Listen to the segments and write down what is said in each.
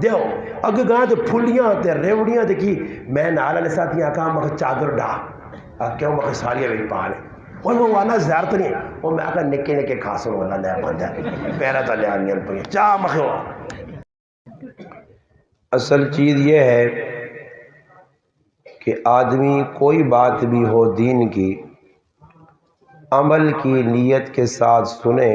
دیو اگ گاں تے پھلیاں تے ریوڑیاں تے کی میں نال والے ساتھیاں آکھاں مکھ چادر ڈا کیوں مکھ ساریاں وچ پا لے اور وہ وانا زیارت نہیں وہ میں آکھاں نکے نکے کھاسن والا لے بندہ پیرا تلے آنیاں پئی چا مکھ. اصل چیز یہ ہے کہ آدمی کوئی بات بھی ہو دین کی عمل کی نیت کے ساتھ سنے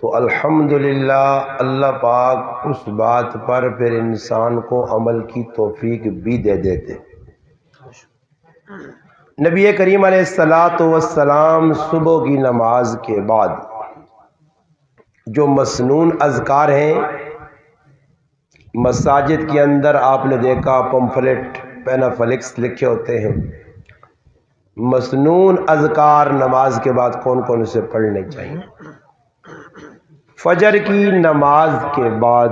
تو الحمدللہ اللہ پاک اس بات پر پھر انسان کو عمل کی توفیق بھی دے دیتے. نبی کریم علیہ السلام صبح کی نماز کے بعد جو مسنون اذکار ہیں مساجد کے اندر آپ نے دیکھا پمفلٹ پینافلکس لکھے ہوتے ہیں. مسنون اذکار نماز کے بعد کون کون سے پڑھنے چاہیے؟ فجر کی نماز کے بعد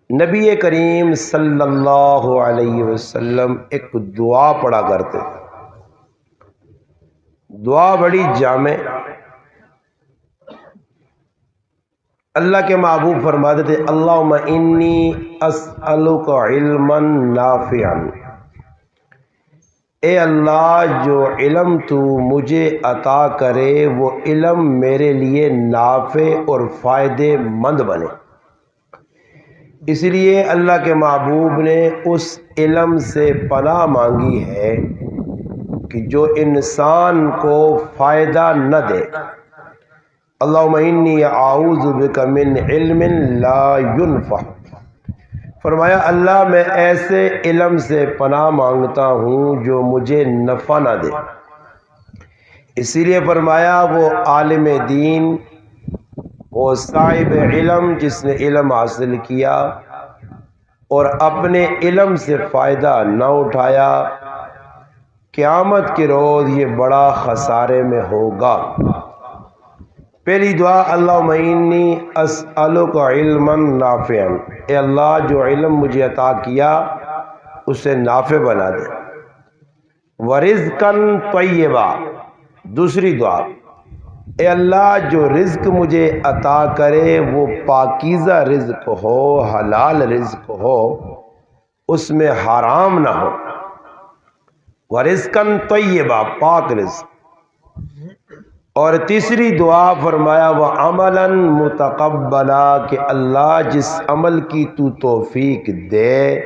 نبی کریم صلی اللہ علیہ وسلم ایک دعا پڑھا کرتے. دعا بڑی جامع. اللہ کے محبوب فرماتے تھے اللہم انی اسألک علما نافعا، اے اللہ جو علم تو مجھے عطا کرے وہ علم میرے لیے نافع اور فائدے مند بنے. اس لیے اللہ کے محبوب نے اس علم سے پناہ مانگی ہے کہ جو انسان کو فائدہ نہ دے. اللہم انی اعوذ بک من علم لا ينفع، فرمایا اللہ میں ایسے علم سے پناہ مانگتا ہوں جو مجھے نفع نہ دے. اسی لیے فرمایا وہ عالم دین، وہ صاحب علم جس نے علم حاصل کیا اور اپنے علم سے فائدہ نہ اٹھایا، قیامت کے روز یہ بڑا خسارے میں ہوگا. پہلی دعا اللہم انی اسألک علما نافعا، اے اللہ جو علم مجھے عطا کیا اسے نافع بنا دے. ورزقا طیبا، دوسری دعا اے اللہ جو رزق مجھے عطا کرے وہ پاکیزہ رزق ہو، حلال رزق ہو، اس میں حرام نہ ہو. ورزقا طیبا، پاک رزق. اور تیسری دعا فرمایا وعملا متقبلا، کہ اللہ جس عمل کی تو توفیق دے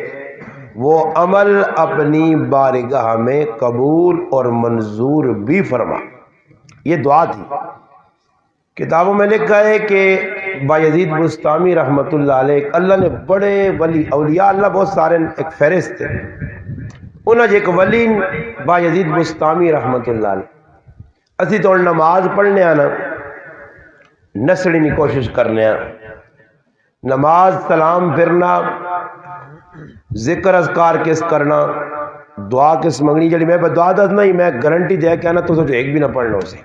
وہ عمل اپنی بارگاہ میں قبول اور منظور بھی فرما. یہ دعا تھی. کتابوں میں لکھا ہے کہ بایزید بستامی رحمۃ اللہ علیہ، اللہ نے بڑے ولی اولیاء اللہ بہت سارے ایک فہرست تھے، انہوں نے ایک ولی بایزید بستامی رحمۃ اللہ علیہ. اسی تو نماز پڑھنے آنا نسڑی نہیں کوشش کرنے آنا، نماز سلام پھرنا، ذکر اذکار کس کرنا، دعا کس منگنی. جڑی میں دعا دس نہیں میں گارنٹی دے کے آنا تو سوچو ایک بھی نہ پڑھنا اسے.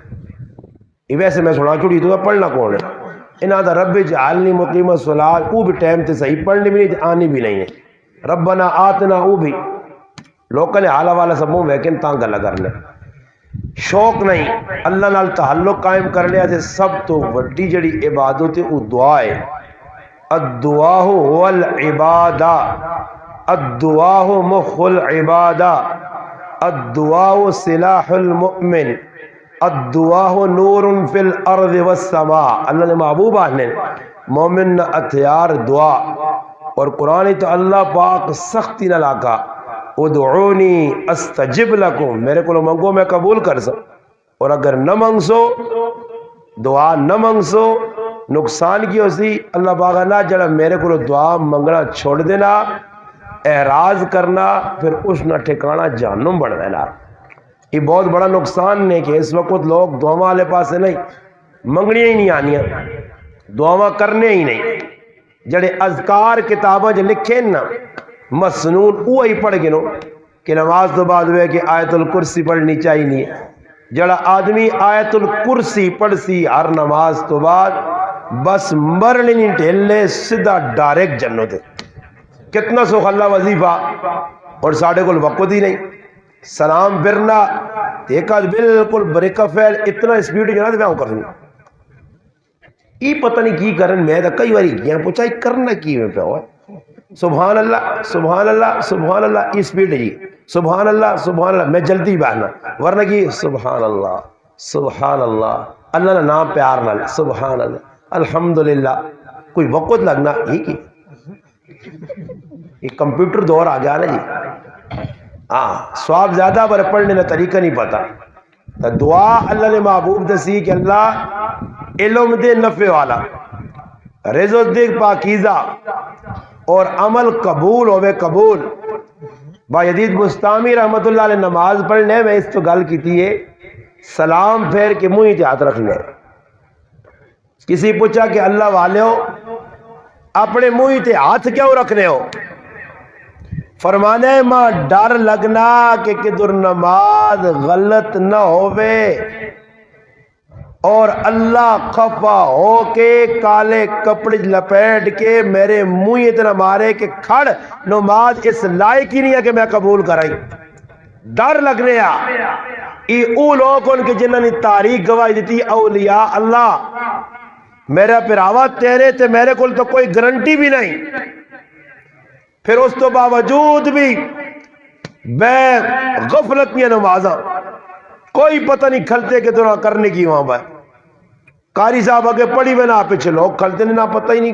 یہ ویسے میں سنا چھوڑی تو پڑھنا کون ہے انہاں دا رب جعلنی مقیم الصلاۃ، وہ بھی ٹائم تے صحیح پڑھنی بھی نہیں آنی بھی نہیں ہے. ربنا آتنا، وہ بھی لوکل حالہ والا سب منہ ویکن تاں گلا کرنے. شوق نہیں، اللہ نال تعلق قائم کرنے سے سب تو وڈی جڑی عبادت ہے وہ دعا ہے. الدعاء هو العبادہ، الدعاء مخ العبادہ، الدعاء سلاح المؤمن، الدعاء نور فی الارض والسماء. اللہ نے محبوب آنے مومن ہتھیار دعا. اور قرآن تو اللہ پاک سختی نہ لاکا ادعونی استجب لکم، میرے کو منگو میں قبول کر سا. اور اگر نہ منگسو دعا نہ منگسو نقصان کی ہو سی. اللہ پاک نہ جڑا میرے کو دعا منگنا چھوڑ دینا، اعراض کرنا، پھر اس نہ ٹھکانا جہنم بڑھ دینا. یہ بہت بڑا نقصان ہے کہ اس وقت لوگ دعا والے پاس نہیں، منگنیاں ہی نہیں آنیاں، دعا کرنے ہی نہیں. جڑے اذکار کتاباں جو لکھے نا مسنون وہی پڑھ گنو کہ نماز تو بعد ہوئے کہ آیت الکرسی پڑھنی چاہیے. جڑا آدمی آیت الکرسی پڑھ سی ہر نماز تو بعد بس مرنے نہیں ٹھیلے سیدھا ڈائریکٹ جنت ہے. کتنا سو اللہ وظیفہ اور ساڑھے کو وقت ہی نہیں. سلام پھرنا دیکھا بالکل بریک فیل اتنا سپیڈ جو نا تو میں کر دوں. یہ پتہ نہیں کی کرن میں تو کئی باری گیا پوچھا یہ کرنا کی میں پہ ہوا سبحان اللہ سبحان اللہ سبحان اللہ یہ سپیڈ ہے جی سبحان اللہ میں جلدی بہنا ورنہ کی سبحان اللہ اللہ نے نام پیار نال سبحان اللہ الحمدللہ کوئی وقت لگنا یہ کی یہ کمپیوٹر دور آ گیا نا جی ہاں سواب زیادہ پر پڑھنے کا طریقہ نہیں پتا تو دعا اللہ نے محبوب دسی کہ اللہ علم دے نفع والا رزق دے پاکیزہ اور عمل قبول ہوئے قبول با یدید مستامی رحمت اللہ علیہ نماز پڑھنے میں اس تو گل کی تھی سلام پھیر کے منہ تے ہاتھ رکھنے کسی پوچھا کہ اللہ والے ہو اپنے منہ تے ہاتھ کیوں رکھنے ہو فرمانے ماں ڈر لگنا کہ کدھر نماز غلط نہ ہوئے اور اللہ خفا ہو کے کالے کپڑے لپیٹ کے میرے منہ اتنا مارے کہ کھڑ نماز اس لائق ہی نہیں ہے کہ میں قبول کرائی ڈر لگنے او لوگ ان کے جنہوں نے تاریخ گواہی دیتی اولیاء اللہ میرا پراوا تیرے تے میرے کول تو کوئی گارنٹی بھی نہیں پھر اس تو باوجود بھی بے غفلت میں نمازاں کوئی پتہ نہیں کھلتے کہ تو نہ کرنے کی وہاں پر قاری صاحب آگے پڑھی میں نہ پیچھے لوگ کھلتے نہ پتہ ہی نہیں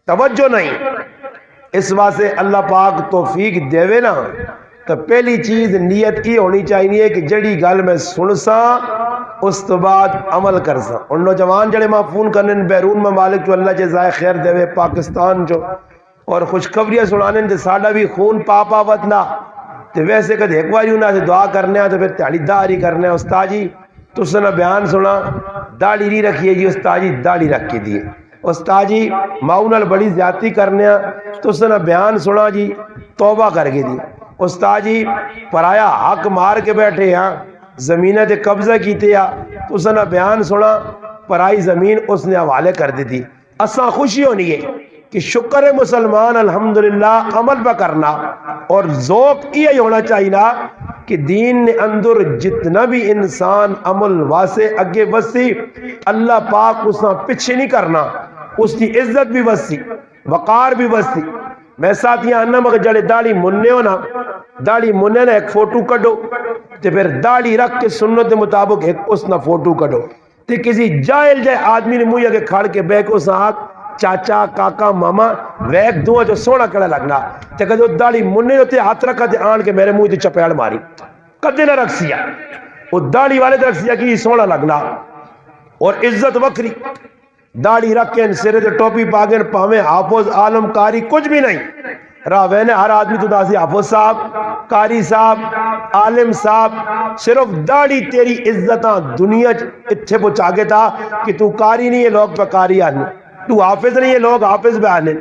توجہ نہیں اس واسطے اللہ پاک توفیق دیوے نا تو پہلی چیز نیت یہ ہونی چاہیے کہ جڑی گل میں سن سا اس تو بعد عمل کر سا ان نوجوان جڑے ماں فون کرنے بیرون ممالک جو اللہ جزائے خیر دے پاکستان جو اور خوشخبریاں سنانے تے ساڈا بھی خون پاپا وطنا تے ویسے کدے ایک بار انہاں سے دعا کرنے تو پھر تہاڑی داڑھی کرنے استاد جی تس نے بیان سنا داڑھی نہیں رکھیے جی استاد جی داڑھی رکھ کے دیے استاد جی ماؤں نال بڑی زیادتی کرنے تس نے بیان سنا جی توبہ کر کے دی استاد جی پرایا حق مار کے بیٹھے ہاں زمینیں تے قبضہ کیتے تس نے بیان سنا پرائی زمین اس نے حوالے کر دی تھی اساں خوشی ہونی ہے کہ شکر مسلمان الحمدللہ عمل پہ کرنا اور ذوق یہ ہونا چاہیے نا کہ دین نے اندر جتنا بھی انسان عمل واسے اگے وسی اللہ پاک اساں پیچھے نہیں کرنا اس کی عزت بھی وسی وقار بھی وسی میں ساتھ یہاں مگر جڑے داڑھی مننے ہو نا داڑھی مننے نا ایک فوٹو کڈو تے پھر داڑھی رکھ کے سنت کے مطابق ایک اس نا فوٹو کڈو تے کسی جائل جائے آدمی نے منہ کے کھڑ کے بیک اس آنکھ چاچا کاکا ماما ویک دعا جو سونا کڑا لگنا تے کدے داڑھی مننے ہوتے ہاتھ رکھا تے آن کے میرے منہ تے چپیڑ ماری کدے نہ رکھ سیا وہ داڑھی والے تے رکھ سیا کہ سونا لگنا اور عزت وکری داڑھی رکھ کے سرے تے ٹوپی پاگن پاویں حافظ عالم قاری کچھ بھی نہیں راوے نے ہر آدمی تو داسی حافظ صاحب قاری صاحب عالم صاحب صرف داڑھی تیری عزتاں دنیا اتھے پہنچا کے تھا کہ تو قاری نہیں ہے لوگ پہ قاری آنے تو حافظ نہیں ہے لوگ حافظ پہ آنے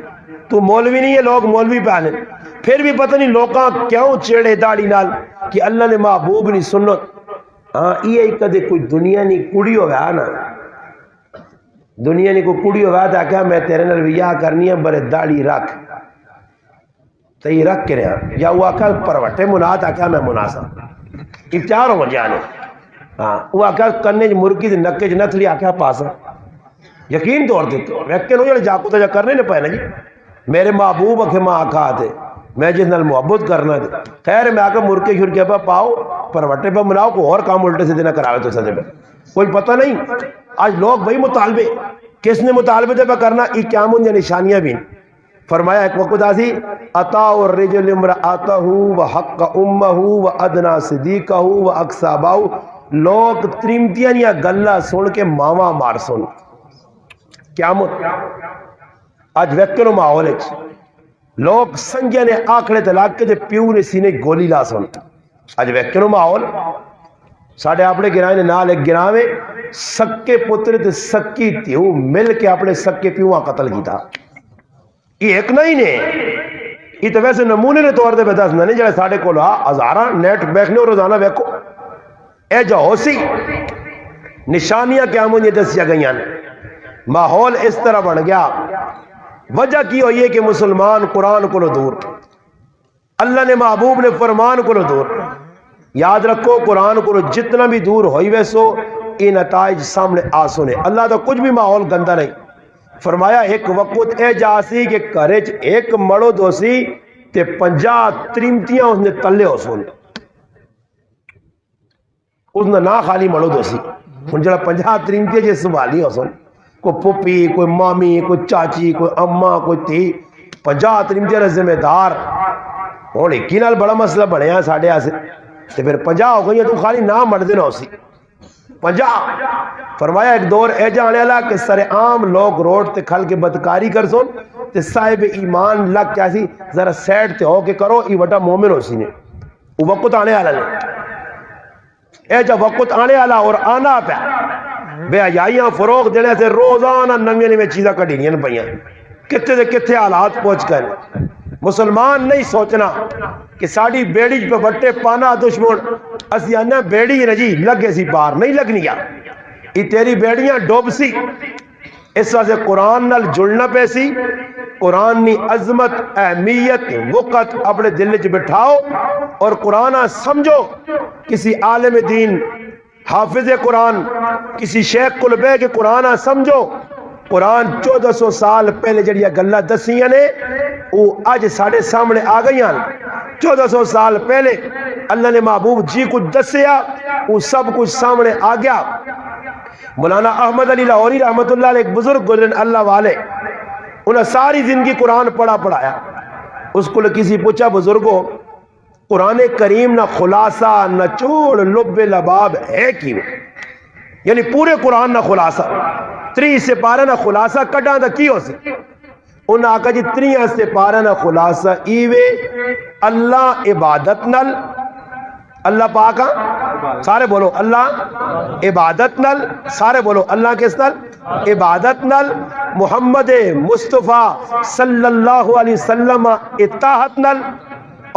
تو مولوی نہیں ہے لوگ مولوی پہ آنے پھر بھی پتہ نہیں لوکاں کیوں چیڑے داڑھی نال کہ اللہ نے محبوب نہیں سنت ہاں یہ کدے کوئی دنیا نہیں کڑی ہویا نا دنیا نہیں کوئی کڑی ہویا تھا کہ میں تیرے نال ویاہ کرنی ہے برے داڑھی رکھ تو یہ رکھ کے رہا یا وہ آکھا پروٹے منا تھا کہ میں مناسا افچار ہو جانے ہاں وہ آکھا کرنے مرکی دے نکے جو نتلی آکھا پاسا یقین طور دیتے ویکے نو جڑے جاکو تا جا کرنے نے پائے نا جی میرے محبوب اکھے ماں آکھا آتے میں جس نال محبت کرنا دے خیر میں آکھا مرکے شرکے پا پاؤ پروٹے پا مناؤ کو اور کام الٹے سے دینا کراوے تو سجے پہ کوئی پتہ نہیں آج لوگ بھئی مطالبے کس نے مطالبے دے پا کرنا ای قیامون یا نشانیاں بھی فرمایا ایک وقت آسی اطاع الرجل امرأتہ و حق امہ و ادنا صدیقہ و اقصابہ لوگ تریمتیاں یا گلہ سن کے ماما مار سن قیامت آج ویکرو ماحول ہے لوگ سنگیا نے آکڑے طلاق کے پیو نے سینے گولی لا سن آج ویکرو ماحول ساڑھے اپنے گرائے نے نال ایک گراوے سکے پتر تے سکی تیو مل کے اپنے سکے پیوہاں قتل کی تھا یہ ایک نہیں نے یہ تو ویسے نمونے نے طور دے بیداز نہیں جڑے ساڑھے کو لہا ہزارہ نیٹ بیکھنے اور روزانہ بیکھو اے جو ہو سی نشانیاں قیاموں یہ دسیا گئیاں ماحول اس طرح بڑھ گیا وجہ کی ہوئی ہے کہ مسلمان قرآن کو دور اللہ نے محبوب نے فرمان کو دور یاد رکھو قرآن کو جتنا بھی دور ہوئی ویسو یہ نتائج سامنے آ سنے. اللہ تو کچھ بھی ماحول گندا نہیں. فرمایا ایک وقت اے جاسی کہ گھر ایک مڑو دوسی تے 50 تریمتیاں اس نے تلے ہو سن. اس نے نہ خالی مڑو دوسی ہن جڑا 50 تریمتیاں جے سنبھالی ہو سن, کوئی پھپھی, کوئی مامی, کوئی چاچی, کوئی اماں, کوئی تھی, 50 تریمتیاں دا ذمہ دار. ہن ایک نال بڑا مسئلہ بنیا ساڈے واسطے تے پھر 50 ہو گئی تو خالی نہ مڑ دینا اسی 50. فرمایا ایک دور اے جانے والا کہ سر عام لوگ روڈ تے کھل کے بدکاری کر سن تے صاحب ایمان لگ کیا سی ذرا سیڈ تے ہو کے کرو, ای وٹا مومن ہو سی نے. وہ وقت آنے والا نے, اے جا وقت آنے والا اور آنا پیا. بے حیائیاں فروغ دینے سے روزانہ نویاں نویاں چیزاں کڈینیاں پیاں, کتے دے کتے حالات پہنچ گئے. مسلمان نہیں سوچنا کہ ساڑی بیڑی پہ بٹے پانا دشمن اسی آنا بیڑی رجی لگے سی بار نہیں لگنی یا یہ تیری بیڑیاں ڈوب سی. اس واسطے قرآن نال جڑنا پہ سی. قرآن نی عظمت اہمیت وقت اپنے دل چ بٹھاؤ اور قرآن سمجھو. کسی عالم دین حافظ قرآن کسی شیخ کل بے کے قرآن سمجھو. قرآن 1400 سال پہلے جڑیاں گلاں دسیاں نے وہ آج ساڑھے سامنے آ گئی ہیں. 1400 سال پہلے اللہ نے محبوب جی کچھ دسیا وہ سب کچھ سامنے آ گیا. مولانا احمد علی لاہوری رحمت اللہ علیہ ایک بزرگ گزرن اللہ والے, انہیں ساری زندگی قرآن پڑھایا. اس کو کسی پوچھا بزرگوں قرآن کریم نہ خلاصہ نہ چوڑ لب لباب ہے کیوں, یعنی پورے قرآن نہ خلاصہ 3 سپارہ نہ خلاصہ کڈاں دا کی ہو سی. انہاں آقا جی 3 سپارہ نہ خلاصہ ایوے اللہ عبادت نل, اللہ پاکا سارے بولو اللہ عبادت نل, سارے بولو اللہ کس نل عبادت نل, محمد مصطفیٰ صلی اللہ علیہ وسلم اطاعت نل,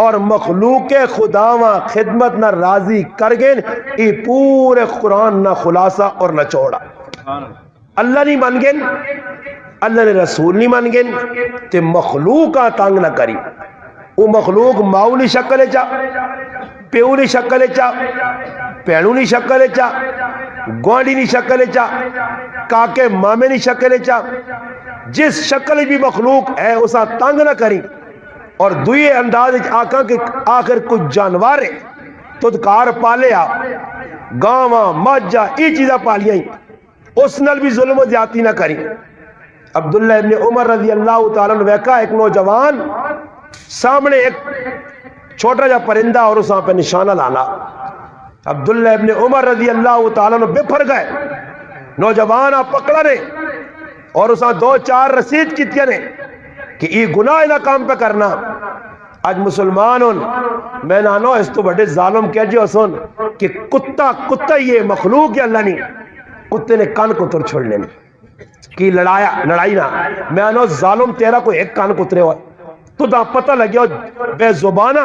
اور مخلوق خداواں خدمت نہ راضی کر گئے. یہ پورے قرآن نہ خلاصہ اور نہ چوڑا. اللہ نہیں من گئے, اللہ نے رسول نہیں من گئے تے مخلوق تنگ نہ کری. وہ مخلوق ماؤ نہیں شکل چا, پیو نہیں شکل چا, پیڑو نہیں شکل چا, گوانڈی نہیں شکل چا, کاکے مامے نہیں شکل چا. جس شکل بھی مخلوق ہے اسا تنگ نہ کری. اور دوئے انداز آقا کہ آخر کچھ جانوارے تدکار پالیا, گاواں مجھا یہ چیزیں پالیاں, اس نل بھی ظلم و زیادتی نہ کری. عبداللہ ابن عمر رضی اللہ تعالیٰ نے ویکا ایک نوجوان سامنے ایک چھوٹا جا پرندہ اور اس پہ نشانہ لانا. عبداللہ ابن عمر رضی اللہ تعالیٰ نے بے پھر گئے. نوجوان پکڑا نے اور اس 2-4 رسید کیتیا نے کہ یہ گناہ نہ کام پہ کرنا. آج مسلمان میں نانو اس تو بڑے ظالم کہہ جو سن کہ کتا یہ مخلوق یا اللہ نہیں, کتے نے کان کتر چھوڑنے کی لڑائی نہ. میں آنو ظالم تیرا کوئی ایک کان کترے ہوئے تو دا پتہ لگیا بے زبانہ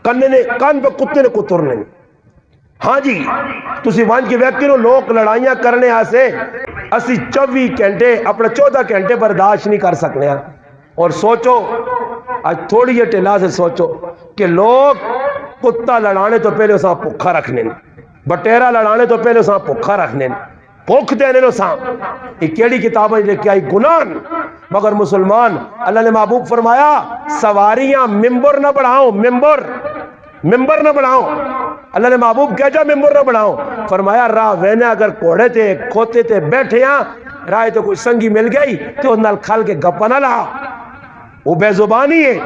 کان پہ کتے نے کترنے. ہاں جی تسی وانج کے ویکتی نو لوگ لڑائیاں کرنے آسے اسی 24 گھنٹے اپنا 14 گھنٹے برداشت نہیں کر سکنے ہیں. اور سوچو آج تھوڑی یہ ٹیلا سے سوچو کہ لوگ کتا لڑانے تو پہلے اساں پکھا رکھنے, بٹیرا لڑانے تو پہلے اساں پکھا رکھنے, پوکھ دینے نو ساں. یہ کیڑی کتابیں لکھی آئی گناہ. مگر مسلمان اللہ نے محبوب فرمایا سواریاں ممبر نہ بڑھاؤ, ممبر نہ بڑھاؤ. اللہ نے محبوب کہہ جا ممبر نہ بڑھاؤ. فرمایا راہ وینے اگر کوڑے تے کھوتے تے بیٹھے ہیں رائے تو کوئی سنگی مل گئی تو اس نال کھل کے گپا نہ لا, وہ بے زبانی ہے.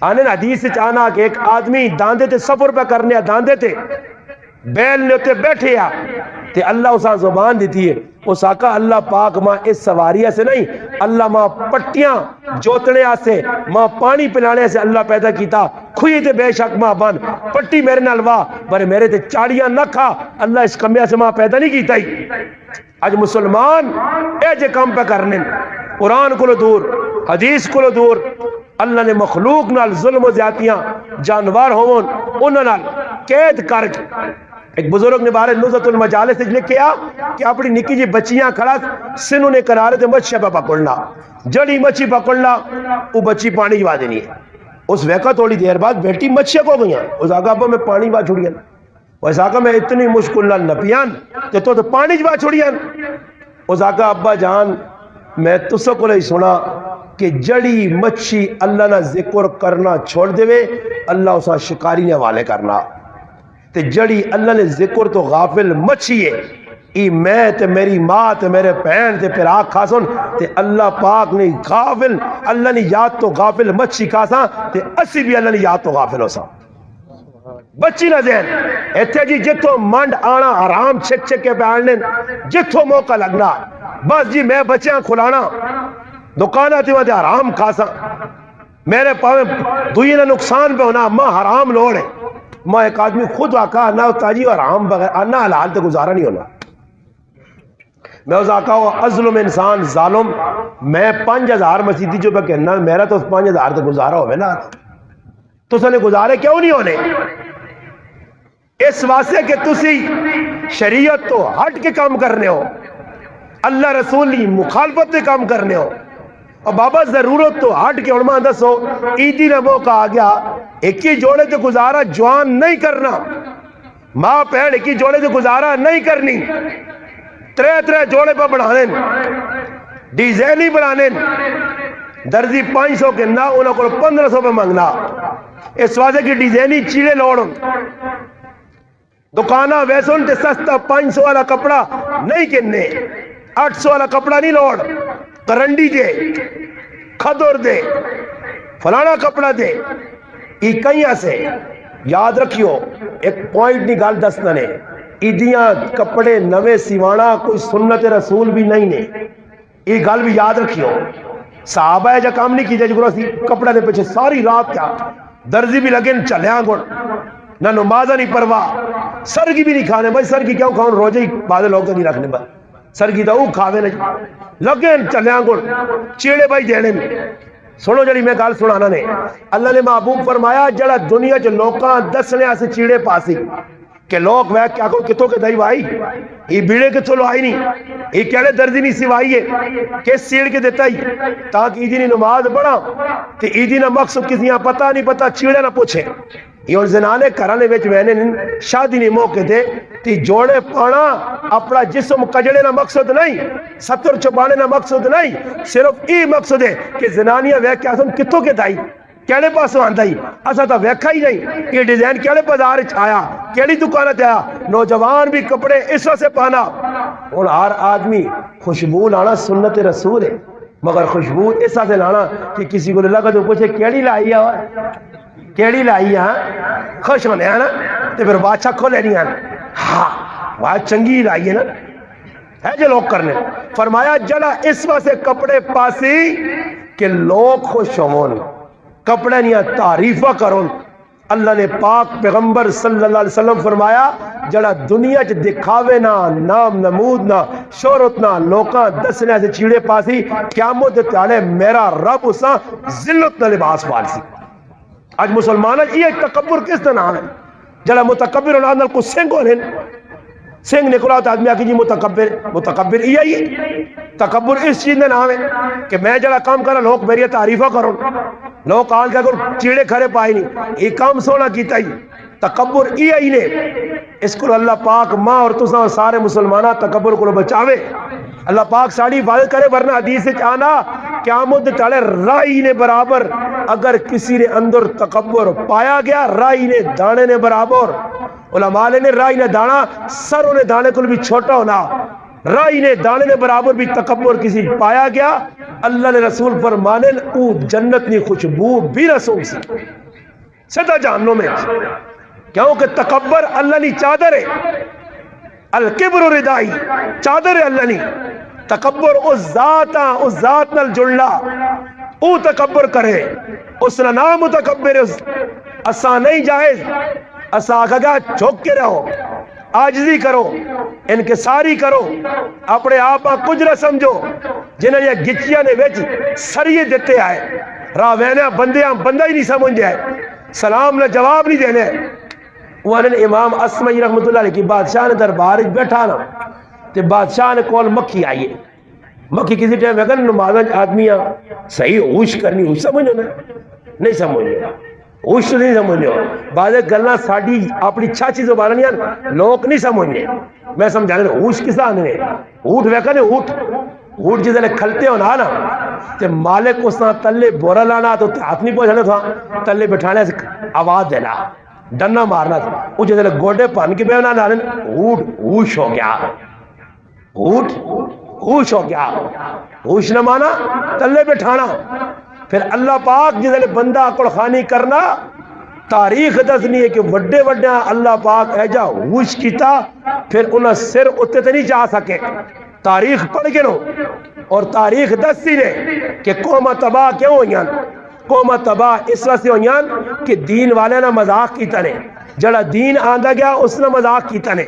آنے نا حدیث سے چاہنا کہ ایک آدمی داندے تے سفر پہ کرنے داندے تے بیل نے تے بیٹھے تے اللہ اسا زبان دیتی ہے. اس آقا اللہ پاک ماں اس سواریہ سے نہیں, اللہ ماں پٹیاں جوتنے آسے ماں پانی پلانے سے اللہ پیدا کیتا. کھوئی تے بے شک ماں بان پٹی میرے نالوا برے میرے تے چاڑیاں نہ کھا, اللہ اس کمیہ سے ماں پیدا نہیں کیتا ہی. آج مسلمان اے جے کام پہ کرنے قرآن کو دور حدیث کو دور. اللہ نے مخلوق نال ظلم و زیادتیاں جانوار ہون انہاں نال قید کر کے. ایک بزرگ نے بارے نزت المجالس سے لکھیا کہ اپنی نکی جی بچیاں کھڑا سنوں نے کنارے تے مچھیاں پہ پکڑنا, جڑی مچھی پکڑنا وہ بچی پانی جوا دینی ہے. اس وقت تھوڑی دیر بعد بیٹی مچھیاں کو گئیاں, اس آگا میں پانی با چھوڑیا. ویسا کہ میں اتنی مشکل نہ پیان تو پانی جوا چھوڑیاں. اس آقا ابا جان میں تسو کو لئی سنا کہ جڑی مچھی اللہ نہ ذکر کرنا چھوڑ دے وے اللہ اسا شکاری نے حوالے کرنا. تے جڑی اللہ نے ذکر تو غافل مچھی ہے ای میں تے میری ماں تے میرے بہن تے پھر آگ کھاسن تے اللہ پاک نے غافل اللہ نے یاد تو غافل مچھی کھاساں تے اسی بھی اللہ نے یاد تو غافل ہو سا. بچی نہ ذہن ایتھے جی جتھو منڈ آنا حرام چھک چھک کے بیاننے جتھو موقع لگنا بس جی میں بچیاں کھلانا دکانہ تھی وہاں حرام کھاساں میرے پاویں دوئی نہ نقصان پہ ہونا ماں حرام لوڑے. ماں ایک آدمی خود آقا نہ تاجی حرام بغیر انا حلال تے گزارا نہیں ہونا. میں اس آقا ہوا ازلم انسان ظالم میں 5000 مسجدی جو پہ کہنا میرا تو 5000 تے گزارا ہوئے نا تو سنے گزارے کیوں نہیں ہونے اس واسطے کہ تسی شریعت تو ہٹ کے کام کرنے ہو اللہ رسول کی مخالفت کے کام کرنے ہو. اور بابا ضرورت تو ہٹ کے علماء دسو عیدی نہ موقع آ گیا ایک ہی جوڑے سے گزارا جوان نہیں کرنا ماں پہن ایک ہی جوڑے سے گزارا نہیں کرنی ترے جوڑے پہ بڑھانے ڈیزائن بنانے درزی 500 کے نہ انہوں کو 1500 پہ مانگنا اس واسطے کی ڈیزائنی چیڑے لوڑ دکانہ ویسن تے سستا 500 والا کپڑا نہیں کہنے 800 والا کپڑا نہیں لوڑ کرنڈی دے کھدور دے فلانا کپڑا دے ای کئیاں سے یاد رکھیو ایک پوائنٹ نہیں گال دسنا نے عیدیاں کپڑے نوے سیوانا کوئی سنت رسول بھی نہیں نے ای گال بھی یاد رکھیو صحابہ ہے جا کام نہیں کیجئے جو سی کپڑا دے پیچھے ساری رات کیا درزی بھی لگن چلیاں گوڑ نہ نمازہ نہیں پرواہ سر کی بھی نہیں کھانے بھائی سر کی کیوں کھاؤں روجے ہی بعد لوگ تو نہیں رکھنے بھائی سر کی تو کھاوے نہیں لگن چلیاں گوڑ چیڑے بھائی دینے میں سنو جڑی میں گال سنانا نے اللہ نے محبوب فرمایا جڑا دنیا جو لوکاں دسنے آسے چیڑے پاسی کہ لوگ وہ کیا کو کتوں کے دائی بھائی یہ بیڑے کے تھولو آئی نہیں یہ کہلے دردی نہیں سوائی ہے کس سیڑ کے دیتا ہی تاکہ عیدی نماز بڑھا تو عیدی نہ مقصد کسی یہاں پتہ نہیں پتہ چیڑے نہ پوچھے یہ اور زنانے کرانے ویچ میں نے شادی نہیں موقع دے تی جوڑے پانا اپنا جسم کجڑے نہ مقصد نہیں ستر چھپانے نہ مقصد نہیں صرف ای مقصد ہے کہ زنانیاں وہ کیا سن کتوں کے دائی کیڑے پاسوں آندہ ہی اسا تا ویکھا ہی نہیں یہ ڈیزائن کیڑے بازار آیا کیڑی دکانہ تے آیا نوجوان بھی کپڑے اس وقت سے پانا اور ہر آدمی خوشبو لانا سنت رسول ہے مگر خوشبو اس وقت سے لانا کہ کسی کو لگا تو پوچھے کیڑی لائی ہے کیڑی لائی ہے خوش ہونے ہیں نا تو پھر بادشاہ کھولے نہیں ہیں ہاں بات چنگی لائی ہے نا ہے جو لوگ کرنے فرمایا جڑا اس وقت سے کپڑے پاسی کہ لوگ خوش ہون کپڑے نہیں تعریفہ کرون اللہ نے پاک پیغمبر صلی اللہ علیہ وسلم فرمایا جڑا دنیا چ دکھاوے نہ نام نمود نہ شہرت نہ لوکاں دسنے سے چیڑے پاسی قیامت تعالی میرا رب اساں ذلت نہ لباس پالسی. آج مسلمانہ یہ تکبر کس طرح نام ہے جڑا متکبر اور آدھل کو سنگ ہونے سنگ نکلا ہوتا آدمی آکی جی متکبر یہ ہے تکبر اس چیز نے نام ہے کہ میں جڑا کام کرا لوگ میری تعریفہ کروں لوگ آن کیا کروں چیڑے کھڑے پائے نہیں یہ کام سونا کیتا ہی تکبر ہی نے اس کو اللہ پاک ماں اور تساں سارے مسلمانہ تکبر کو بچاوے اللہ پاک ساڑی حفاظت کرے ورنہ حدیث سے چاہنا قیامت تالے رائی نے برابر اگر کسی نے اندر تکبر پایا گیا رائی نے دانے نے برابر علماء نے رائی نے دانا سروں نے دانے کو بھی چھوٹا ہونا رائی نے دانے نے برابر بھی تکبر کسی پایا گیا اللہ نے رسول فرمانے او جنت نی خوشبو بھی رسول سی سدا جانوں میں کیونکہ تکبر اللہ نی چادر ہے الکبر ردائی چادر ہے اللہ نی تکبر اس ذات نل جڑنا او تکبر کرے اس نے نام متکبر اسا نہیں جائز اسا آگا چھوک کے رہو آجزی کرو انکساری کرو اپنے آپا کچھ نہ سمجھو جنہیں یہ گچیاں نے ویچ سریے دیتے آئے راوینے بندیاں بندہ ہی نہیں سمجھ جائے سلام نہ جواب نہیں دینے وہاں امام اسمعی رحمت اللہ علیہ کی بادشاہ نے دربار بیٹھا نا تے بادشاہ نے کول مکھی آئیے مکھی کسی ٹائم میں کہا نمازہ آدمیاں صحیح ہوش کرنی ہوش سمجھو نا نہیں سمجھو ہوش نہیں سمجھنے ہو بعض گلاں ساڈی اپنی چھاچی زبان نہیں لوگ نہیں سمجھنے میں سمجھانے ہوش کس آنے اونٹ ویکھا نے اونٹ جسے کھلتے ہو نا تے مالک اس طرح تلے بورا لانا تو ہاتھ نہیں پہنچانا تھا تلے بٹھانے سے آواز دینا ڈنا مارنا تھا وہ جسے گوڈے پہن کے بینا لانے اونٹ ہوش ہو گیا اونٹ ہوش ہو گیا ہوش نہ مانا تلے بٹھانا پھر اللہ پاک جسے بندہ عقل خانی کرنا تاریخ دسنی ہے کہ وڈے وڈے اللہ پاک ایجا ہوش کیتا پھر انہاں سر اتے تے نہیں جا سکے تاریخ پڑھ کے نو اور تاریخ دسی نے کہ قوم تباہ کیوں ہوئیاں قوم تباہ اس واسطے ہوئیاں کہ دین والے نے مذاق کیتا نے جڑا دین آندا گیا اس نے مذاق کیتا نے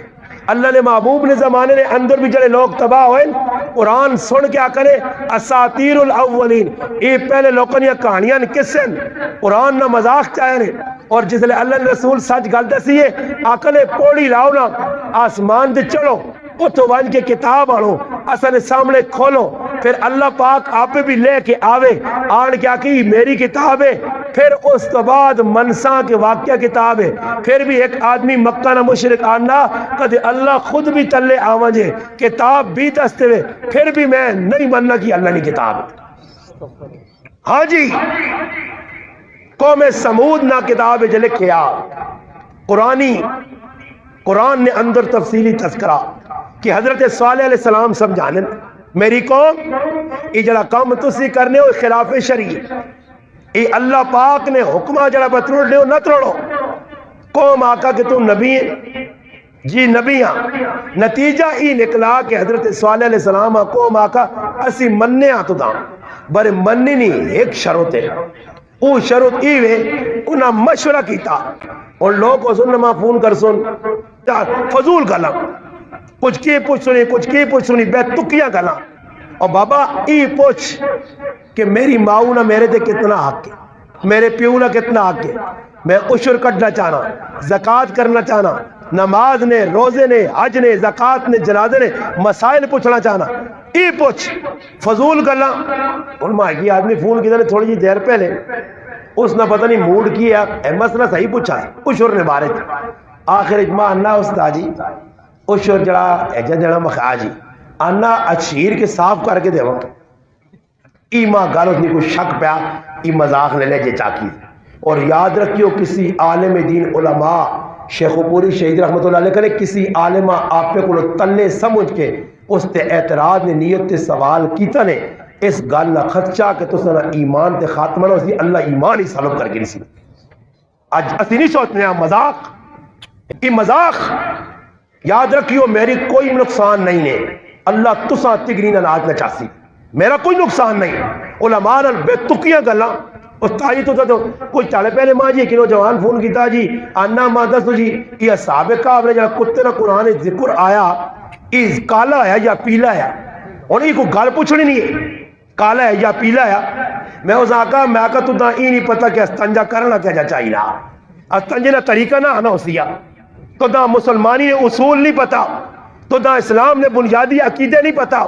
اللہ نے محبوب نے زمانے نے اندر بھی جڑے لوگ تباہ ہوئے قرآن سن کیا کرے اساطیر الاولین یہ پہلے لوگوں نے کہانیاں کسے قرآن نہ مذاق چاہے نے اور جس لئے اللہ نے رسول سچ گل دسی ہے آکلے پوڑی لاؤ نا آسمان دے چلو اتو وان کے کتاب آنو اصل سامنے کھولو پھر اللہ پاک آپ بھی لے کے آوے آن کیا کی میری کتاب ہے پھر اس تو بعد منسا کے واقعہ کتاب ہے پھر بھی ایک آدمی مکہ نہ مشرک آنا کدے اللہ خود بھی تلے آوانجے کتاب بھی دستے ہوئے پھر بھی میں نہیں مننا کی اللہ نے کتاب ہاں جی قوم سمود نہ کتاب جلے کیا قرآن نے اندر تفصیلی تذکرہ کہ حضرت صالح علیہ السلام سمجھانے میری قوم یہ جڑا کام تسی کرنے ہو خلاف شریع یہ اللہ پاک نے حکمہ جڑا بتروڑ لے ہو نہ تروڑو قوم آقا کہ تم نبی ہیں جی نبی ہاں نتیجہ ہی نکلا کہ حضرت صالح علیہ السلام قوم آقا اسی مننے آتو دا برے مننے نہیں ایک شرط ہے وہ شرط ہی وے انہاں مشورہ کیتا اور لوگ کو سنما فون کر سن فضول گلا کچھ کی پوچھ سنی بے تکیاں گلا اور بابا ای پوچھ کہ میری ماؤں نہ میرے دے کتنا حق ہے میرے پیو نہ کتنا حق ہے میں عشر کٹنا چاہنا زکوٰۃ کرنا چاہنا نماز نے روزے نے حج نے زکوٰۃ نے جنازے نے مسائل پوچھنا چاہنا ای پوچھ فضول گلا علماء کی آدمی فون کی تھوڑی جی دیر پہلے اس نے پتہ نہیں موڈ کی ہے مسئلہ صحیح پوچھا ہے عشر نے بارے آخر اجماع انا استاد جی عشر جڑا ایجا جڑا مخا جی انا اچھیر کے صاف کر کے دے وقت ای ماں گالو نہیں کوئی شک پیا ای مذاق لے لے جے چاکی اور یاد رکھیو کسی عالم دین علماء شیخ پوری شہید رحمت اللہ علیہ کرے کسی عالمہ آپ پہ کو تلے سمجھ کے اس تے اعتراض نے نیت تے سوال کیتا نے اس گل نہ خدشہ کہ تسا نہ ایمان تے خاتمہ نہ اسی اللہ ایمان ہی سلب کر کے نہیں اج اسی نہیں سوچنے ہیں مذاق یہ مذاق یاد رکھیو میری کوئی نقصان نہیں ہے اللہ تسا تگری نہ ناج نہ چاسی میرا کوئی نقصان نہیں علماء بے تکیاں گلاں استاد تو کوئی چالے پہلے ماں جی کنو جوان فون کیتا جی آنا ماں دسو جی یہ اصحاب کہف نے جڑا کتے نہ قرآن ذکر آیا یہ کالا ہے یا پیلا ہے اور یہ کوئی گل پوچھنی نہیں ہے کالا ہے یا پیلا ہے میں اس آقا میں آقا تو دا یہ نہیں پتا کہ استنجا کرنا کیا جا چاہیے استنجے نہ طریقہ نہ آنا ہوسیا تو دا مسلمانی نے اصول نہیں پتا تو دا اسلام نے بنیادی عقیدے نہیں پتا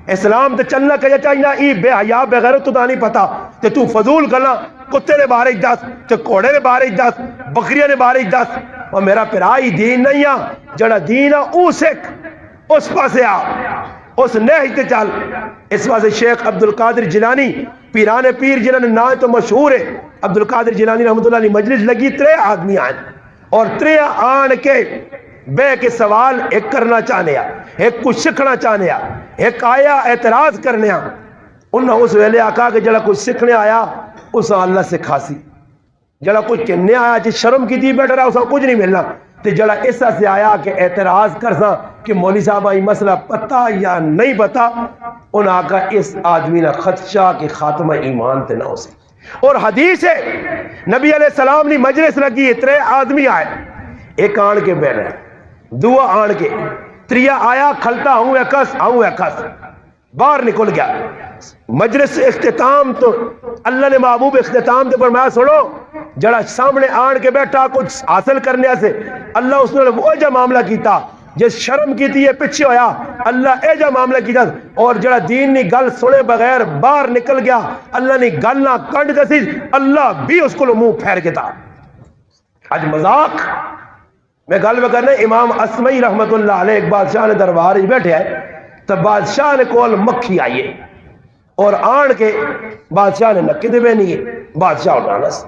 اسلام تے چلنا کیا چاہیے ای بے حیا بغیر تو دا نہیں پتا تے تو فضول گلا کتے نے بارے دس تے گھوڑے نے بارے دس بکریاں نے بارے دس اور میرا پرائی دین نہیں آ جڑا دین آ او سکھ اس پاسے آ اس نہج تے چل اس واسطے شیخ عبد القادر جیلانی پیران پیر جنہاں نے نام تو مشہور ہے عبد القادر جیلانی رحمۃ اللہ علیہ مجلس لگی 3 آدمی آئے اور 3 آن کے بے کے سوال ایک کرنا چاہنے ایک کچھ سکھنا چاہنے ایک آیا اعتراض کرنے انہوں اس ویلے آقا کہ جڑا کچھ سکھنے آیا اس اللہ سے کھاسی جڑا کچھ کہنے آیا جی شرم کی دی بیٹھ رہا اسا کچھ نہیں ملنا تے جڑا ایسا سے آیا کہ اعتراض کرسا کہ مولوی صاحب یہ مسئلہ پتا یا نہیں پتا انہوں آقا اس آدمی نہ خدشہ کہ خاتمہ ایمان تے نہ ہو سے اور حدیث ہے نبی علیہ السلام نے مجلس لگی 3 آدمی آئے ایک آن کے بیٹھ رہے 2 آن کے 3 آیا کھلتا ہوں ایکس باہر نکل گیا مجلس اختتام تو اللہ نے محبوب اختتام تے فرمایا سنو جڑا سامنے آن کے بیٹھا کچھ حاصل کرنے سے اللہ اس نے وہ جا معاملہ کیتا جس شرم کیتی ہے پیچھے ہویا اللہ اے جا معاملہ کیتا اور جڑا دین نی گل سنے بغیر باہر نکل گیا اللہ نے گل نہ کنڈ دسی اللہ بھی اس کو منہ پھیر کے تھا اج مذاق میں گل میں کرنا امام اسمعی رحمت اللہ علیہ ایک بادشاہ نے دربار بیٹھے ہے تو بادشاہ نے کول مکھی آئیے اور آن کے بادشاہ نے نکے دے بینی ہے بادشاہ اڑانا س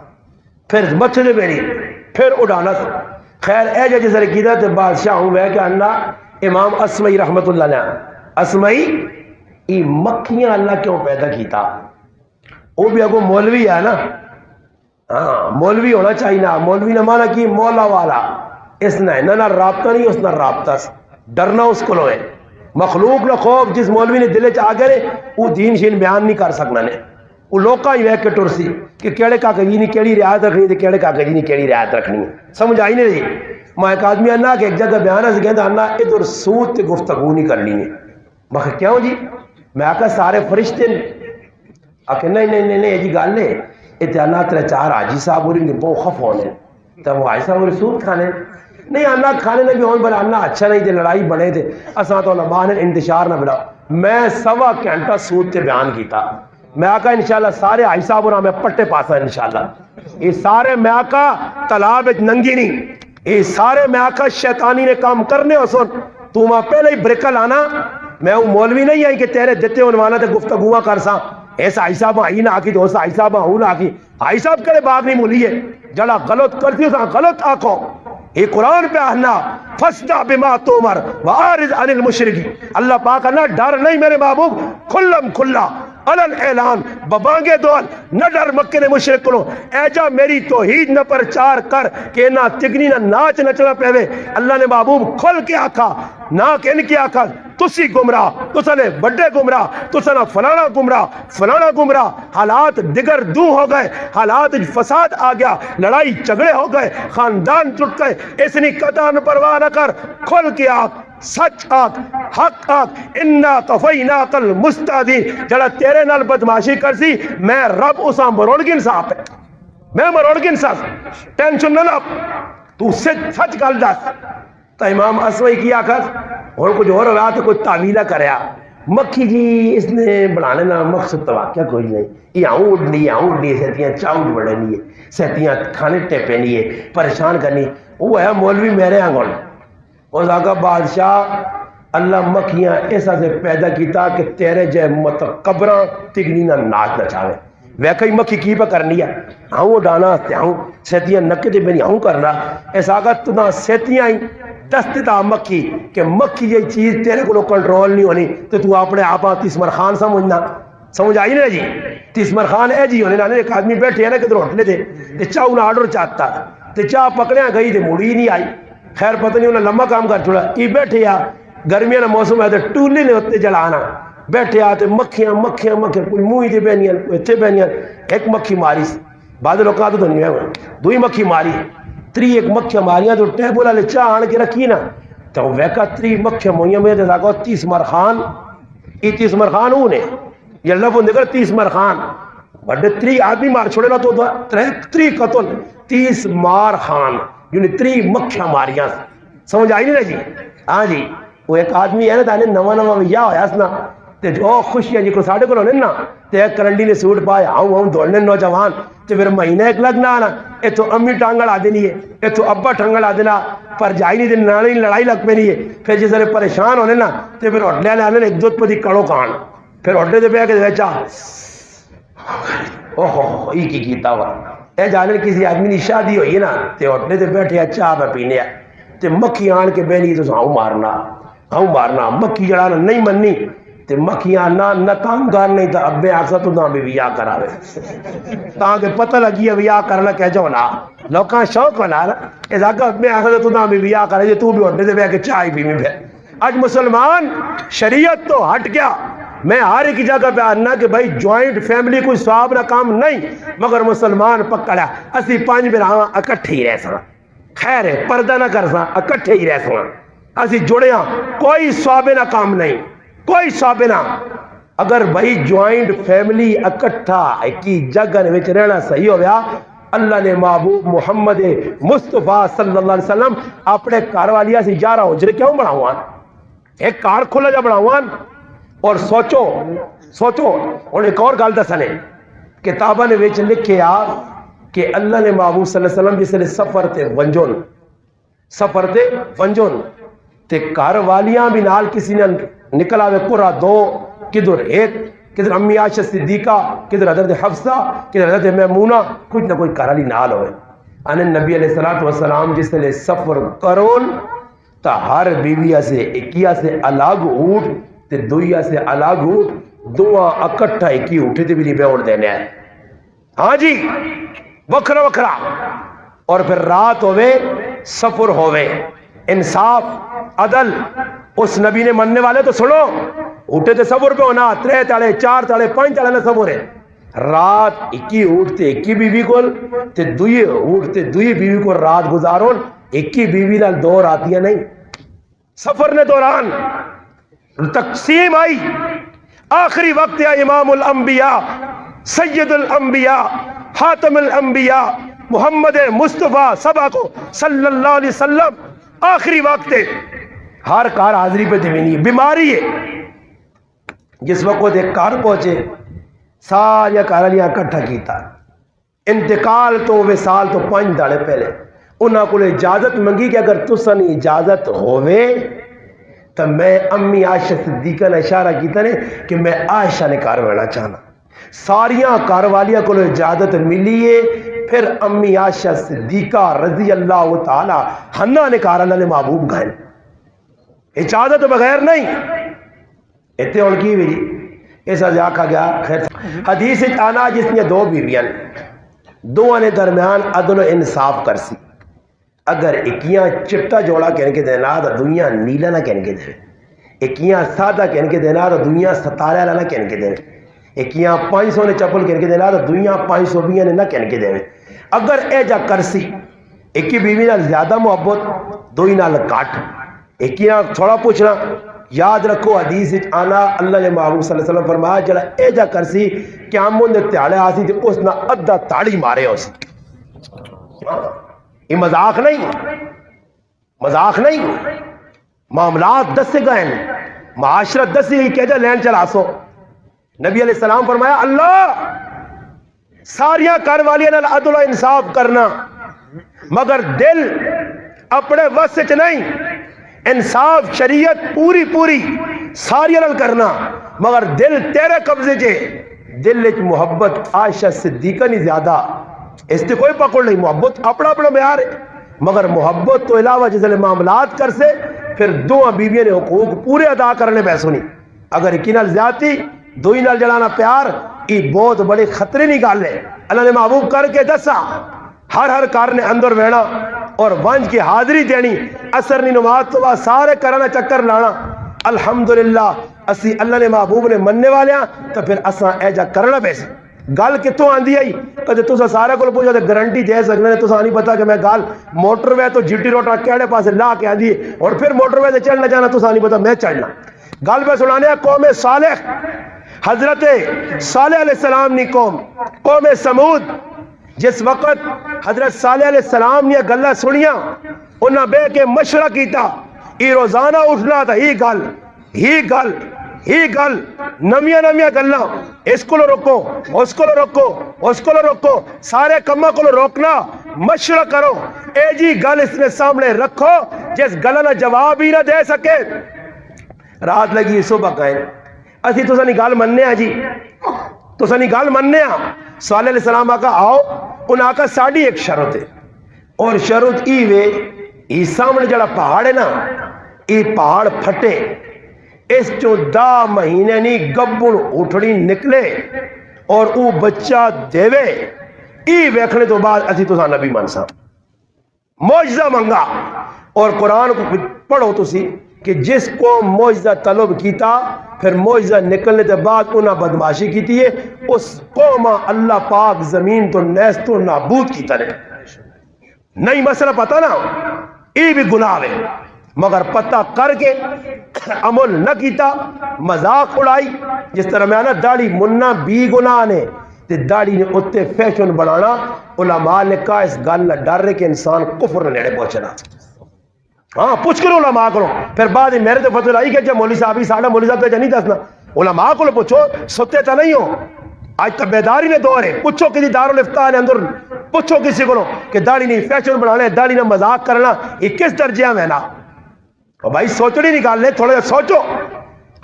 پھر متھے دے بینی پھر اڑانا س خیر اے جے جسے کیتا تے بادشاہ ہوں وہ کہ اللہ امام اسمعی رحمت اللہ علیہ اسمعی ای مکھیاں اللہ کیوں پیدا کیتا وہ بھی اگو مولوی ہے نا ہاں مولوی ہونا چاہیے نا مولوی نے مانا کی مولا والا اس نے نہ رابطہ نہیں اس نہ رابطہ ڈرنا اس کو لوے مخلوق نہ خوف جس مولوی نے دلے چاہ گئے وہ دین شین بیان نہیں کر سکنا نے وہ لوکاں ہی ویکھ کے ٹرسی کہ کیڑے کاغذی نہیں کیڑی رعایت رکھنی تے کیڑے کاغذی نہیں کیڑی رعایت رکھنی سمجھ آئی نہیں رہی میں ایک آدمی انا کہ ایک جگہ بیان ہے کہندا انا ادھر سود تے گفتگو نہیں کرنی ہے میں کہ کیوں جی میں آکھا سارے فرشتے نے آکھے نہیں جی گل ہے تے اللہ تیرے چار حاجی صاحب اور ان بہت خف ہونے تے وہ حاجی صاحب اور سود کھانے نہیں اللہ کھانے نے بھی ہون بلا اللہ اچھا نہیں تے لڑائی بڑے تھے اساں تو علماء نے انتشار نہ بڑھاؤ میں سوا گھنٹہ سود تے بیان کیتا میں آقا انشاءاللہ سارے حاجی صاحب اور میں پٹے پاسا انشاءاللہ یہ سارے میں آقا تالاب ننگی نہیں یہ سارے میں آقا شیطانی نے کام کرنے ہو سن تو ماں پہلے ہی بریکہ لانا میں وہ مولوی نہیں آئی کہ تیرے دیتے عنوانا تے گفتگوہ کر سا ایسا حاجی صاحب آئی نہ آکی تو ایسا حاجی صاحب آؤں نہ آکی حاجی صاحب کرے باغ نہیں مولیے جڑا غلط کرتی ہو سا غلط آکھو یہ قرآن پہ آہنا فَاسْدَعْ بِمَا تُؤْمَرْ وَأَعْرِضْ عَنِ الْمُشْرِكِينَ اللہ پاک اللہ ڈر نہیں میرے محبوب کھلم کھلا علل اعلان ببانگے دوال نہ ڈر مکہ نے مشرک کرو اے جا میری توحید نہ پرچار کر کہ نہ تگنی نہ ناچ نچنا پہوے اللہ نے محبوب کھل کے آکھا نہ کہ ان کی آکھا تسی گمراہ تسا نے بڑے گمراہ تسا نہ فلانا گمراہ حالات دگر دو ہو گئے حالات فساد آ گیا لڑائی جھگڑے ہو گئے خاندان ٹوٹ گئے اس نے قطع نہ پرواہ نہ کر کھل کے آکھ سچ آکھ حق آکھ انا کفیناک المستہزئین جڑا تیرے نال بدماشی کرسی میں رب اساں مروڑگن صاحب ہے میں مروڑگن صاحب ٹینشن نہ لو تو سچ گل دس تو امام اسوئی کی آخر اور کچھ اور ہوا تو کوئی تعویلہ کریا مکھی جی اس نے بنانے نا مقصد تو واقعہ کوئی نہیں یہ اونڈنی سہتیاں چاؤڈ بڑھنی ہے سہتیاں کھانے ٹیپے نہیں ہے پریشان کرنی وہ ہے مولوی میرے آنگل اس آگا بادشاہ اللہ مکھیاں ایسا سے پیدا کیتا کہ تیرے جے متقبرہ تگنی نہ ناچ نچاوے ویکھئی مکھی کی پہ کرنی ہے ہوں ڈانا ہوں سہتیاں نکے دے بنی ہوں کرنا ایسا آگا تنا سہتیاں ہی دستتا مکھی کہ مکھی یہ چیز تیرے کو کنٹرول نہیں ہونی تو اپنے آپ تیسمر خان سمجھنا سمجھ آئی نا جی تیسمر خان اے جی ہونے ایک آدمی بیٹھے ہیں نا کدھر ہوٹلے تھے تے چاہ انہیں آرڈر چاہتا تے چاہ پکڑیاں گئی تے موڑی نہیں آئی خیر پتہ نہیں انہیں لمبا کام کر چھوڑا یہ بیٹھے یا گرمیاں نا موسم ہے تو ٹولی نے ہوتے جلانا بیٹھے آتے مکھیاں کوئی موئی دے بینیاں کوئی اتھے بینیاں ایک مکھی ماری بعد لوگ آتے تو نہیں ہے دوئی مکھی ماری تری ایک مکھیاں ماریاں تو ٹیبل والے چاہ آن کے رکھی نا تو ویکا تری مکھیاں موئیاں میں دے داگو تیسمر خان یہ تیسمر خان ہوں نے یہ لفظ نگر تیسمر خان بڑے تری آدمی مار چھوڑے نا تو تری قتل تیسمار خان یعنی تری مکھیاں ماریاں سمجھ آئی نہیں جی ہاں جی وہ ایک آدمی ہے نا تانے نواں یا ہویا اسنا تے جو خوشیاں جی کو ساڑھے کو ہونے نا تے ایک کرنڈی نے سوٹ پایا ہوں دوڑنے نوجوان تے پھر مہینہ ایک لگنا آنا اے تو امی ٹانگل آ دینی ہے اے تو ابا ٹانگل آ دینا پر جائی نہیں دینا نانے لڑائی لگ پہ نہیں ہے پھر جس طرح پریشان ہونے نا تے پھر ہوٹلے آنے آنے ایک دوت پتی کڑو کان پھر ہوٹلے دے پہ آکے دے چاہ اوہ ای کی کیتا ہوا اے جانے کسی آدمی نے شادی ہوئی ہے نا تے ہوٹلے دے بیٹھے چاہ پہ پینے تے مکھی آن کے بینی تو ہاں مارنا مکھی جڑانا نہیں مننی تے مکھیاں نہ تانگار نہیں تا ابے آسا تو نہ بھی ویاہ کراوے تاکہ پتہ لگی ہے ویاہ کرنا کہہ جو نا لوکاں شوق ہونا نا اس آگا ابے آسا تو نہ بھی ویاہ کرے تو بھی ہوٹے دے بے کے چائے پی میں پھر آج مسلمان شریعت تو ہٹ گیا میں ہر ایک جگہ پہ آنا کہ بھائی جوائنٹ فیملی کوئی ثواب نہ کام نہیں مگر مسلمان پکڑا اسی پانچ براواں اکٹھے ہی رہ سنا خیر ہے پردہ نہ کر سا اکٹھے ہی رہ سنا اسی جڑے ہاں کوئی ثواب نہ کام نہیں کوئی ثواب نہ اگر بھائی جوائنٹ فیملی اکٹھا ایک جگہ نے وچ رہنا صحیح ہو گیا اللہ نے محبوب محمد مصطفیٰ صلی اللہ علیہ وسلم اپنے کار والیا سے 11 حجرے کیوں بناوان ایک کار کھولا جا بناوان اور سوچو اور ایک اور گل دسنے کتاباں نے وچ لکھیا کہ اللہ نے محبوب صلی اللہ علیہ وسلم جس نے سفر تے ونجون تے گھر والیاں بھی نال کسی نے نکل آوے قرہ دو، کدھر ایک، کدھر امی عائشہ صدیقہ، کدھر حضرت حفصہ، کدھر حضرت میمونہ، کچھ نہ کوئی گھر والی نال ہوئے. ان نبی علیہ السلام جس نے سفر کرون تا ہر بیویا سے ایکیا سے الگ اٹھ تے دویا سے الگ اٹھ، دعا اکٹھا ایکی اٹھے تے بھی نہیں بیوڑ دینے ہیں. ہاں جی وکھرا وکھرا. اور پھر رات ہوئے سفر ہوئے، انصاف عدل. اس نبی نے مننے والے تو سنو، اٹھے تے سفر پہ ہونا 3 تالے 4 تالے 5 تالے نہ سفر ہے. رات ایکی اٹھتے ایکی بیوی کو تے دوئی اٹھتے دوئی بیوی کو رات گزارون. ایکی بیوی نال 2 راتیاں نہیں. سفر نے دوران تقسیم آئی. آخری وقت یا امام الانبیاء سید الانبیاء خاتم الانبیاء محمد مصطفیٰ سبا کو صلی اللہ علیہ وسلم آخری وقت ہے. ہر کار حاضری پہ دیوینی ہے. بیماری ہے. جس وقت ایک کار پہنچے ساریا کارالیاں اکٹھا کیتا. انتقال تو وصال تو 5 داڑے پہلے انہاں کو اجازت منگی کہ اگر تسن اجازت ہوئے تو میں امی عائشہ صدیقہ نے اشارہ کیتا نے کہ میں عائشہ نے کار ہونا چاہنا. ساریاں کار والیاں کو اجازت ملی ہے. پھر امی عائشہ صدیقہ رضی اللہ تعالی عنہا نے کار اللہ نے محبوب گئے اجازت بغیر نہیں. اتنے اور کی بھی ایسا آکھا گیا. خیر حدیث آنا جس نے 2 بیویاں دو نے درمیان عدل و انصاف کرسی. اگر ایکیاں چپٹا جوڑا کہنے کے دینا تو دنیا نیلا نہ کہنے کے دے. ایکیاں سادہ کہنے کے دینا تو دنیا ستارہ نہ کہنے کے دے. ایکیاں 500 نے چپل کہنے کے دینا تو دنیا 520 نے نہ کہنے کے دے. اگر اے جا کرسی ایکی بیوی نال زیادہ محبت دوئی نال کاٹ. ایکیاں تھوڑا پوچھنا یاد رکھو حدیث آنا اللہ نے محبوب صلی اللہ علیہ وسلم فرمایا جڑا اے جا کرسی قیامت دے تیالے آسی تے اس نہ ادھا تاڑی مارے ہو سی. یہ مذاق نہیں، مذاق نہیں. معاملات دس سے گئے معاشرت دس سے کہ جا لین چلا سو. نبی علیہ السلام فرمایا اللہ ساریاں کار والیاں نال عدل و انصاف کرنا مگر دل اپنے وس وچ نہیں. انصاف شریعت پوری پوری ساریاں نال کرنا مگر دل تیرے قبضے چے. دل وچ محبت عائشہ صدیقہ نہیں زیادہ اس سے کوئی پکڑ نہیں. محبت اپنا اپنا معیار ہے مگر محبت تو علاوہ جس نے معاملات کر سے پھر 2 بیویاں نے حقوق پورے ادا کرنے پیسوں نہیں. اگر ایک نال زیادتی دوئی نال جڑانا پیار یہ بہت بڑے خطرے نہیں گال ہے. اللہ نے محبوب کر کے دسا ہر کار نے اندر وینا اور ونج کی حاضری دینی. اثر نہیں نماز تو بعد سارے کرانا چکر لانا. الحمدللہ اسی اللہ نے محبوب نے مننے والے ہیں تو پھر اساں اے جا کرنا پیسے. گل کتوں آندی آئی کدے تسا سارے کو پوچھو تے گارنٹی دے سکنے نے تسا نہیں پتا کہ میں گل موٹر وے تو جی ٹی روڈ کہڑے پاسے لا کے آندی ہے اور پھر موٹر وے تے چڑھنا جانا تسا نہیں پتا میں چڑھنا. گل پہ سنانے قوم صالح حضرت صالح علیہ السلام نی قوم سمود جس وقت حضرت صالح علیہ السلام نے گلہ سنیاں انہاں بے کے مشورہ کیتا. ای روزانہ اٹھنا تھا ہی گل نمیاں گلاں اس کو روکو اس کو روکو سارے کماں کو روکنا مشورہ کرو. اے جی گل اس نے سامنے رکھو جس گل نہ جواب ہی نہ دے سکے. رات لگی صبح قائم اسی تو سنی گل مننے ہیں جی تو سنی گل مننے ہیں. صالح علیہ السلام آقا آؤ انہاں آقا ساڑی ایک شرط ہے اور شرط ای وے ای سامنے جڑا پہاڑ ہے نا ای پہاڑ پھٹے اس 14 مہینے نہیں گبڑ اٹھڑی نکلے اور او بچہ دیوے ای ویکھنے تو بعد اسی تو سا نبی منسا معجزہ منگا. اور قرآن کو پڑھو تو سی کہ جس کو معجزہ طلب کیتا پھر معجزہ نکلنے کے بعد انہاں بدماشی کیتی ہے اس قوم اللہ پاک زمین تو نیست و نابود کیتا ہے. نہیں مسئلہ پتہ نہ ای بھی گناہ ہے مگر پتہ کر کے عمل نہ کیتا مذاق اڑائی. جس طرح میں آنا داڑھی مننا بھی گناہ نے تے داڑھی نے اتے فیشن بنانا. علماء نے کہا اس گل نہ ڈر رہے کہ انسان کفر نے نیڑے پہنچنا. ہاں پوچھ کرو علماء کو پھر بعد میرے تو فتوی لائی کہ جب مولوی صاحب ہی ساڑھا مولوی صاحب تو نہیں دسنا علماء کو پوچھو ستے تو نہیں ہو آج تو بیداری نے دور ہے. پوچھو کسی دارالفتاح نے اندر پوچھو کسی کو کہ داڑھی نہیں فیشن بنانا, داڑھی نہ مذاق کرنا, یہ کس درجے میں نا. اور بھائی سوچڑی نکال لے, تھوڑا سا سوچو.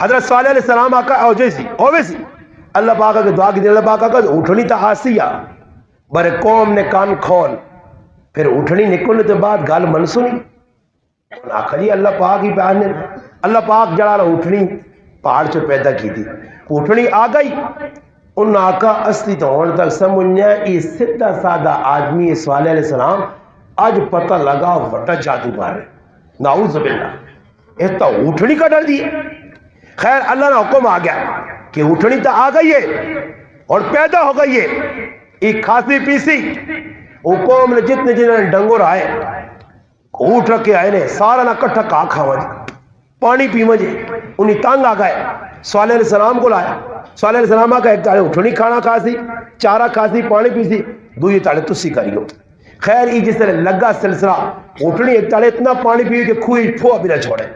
حضرت صالح علیہ السلام آقا اویسی اللہ پاک کے دعا کی دے, اللہ پاک کا اٹھنی تا آسیا برے قوم نے کان کھول, پھر اٹھنی نکلنے کے بعد گال من سنی. آخر جی اللہ پاک ہی پیار نے, اللہ پاک جڑا رہا اٹھنی پہاڑ سے پیدا کی تھی, اٹھنی آ گئی. ان آقا اصلی تو ہونے تک سمجھنا یہ سیدھا سادہ آدمی صالح علیہ السلام آج پتہ لگا وڈا جادوگر ہے. نعوذ باللہ, یہ تو اٹھنی کا ڈر دی. خیر اللہ نے حکم آ گیا کہ اٹھنی تو آ گئی ہے اور پیدا ہو گئی ہے. ایک کھاسی پیسی وہ قوم نے جتنے جنہوں نے ڈنگور آئے اٹھ رکھے آئے نے سارا نہ کٹھا کا کھاوا جی, پانی پیوا جی. انہیں تانگ آ گئے, صالح علیہ السلام کو لایا. صالح علیہ السلام کا ایک تاڑے اٹھنی کھانا کھاسی, چارہ کھاسی, پانی پیسی, دوئی تاڑے تسی کریو. خیر یہ جس طرح لگا سلسلہ, اٹھنی ایک تاڑے اتنا پانی پیو کہ کھوئی پھو ابھی نہ چھوڑے,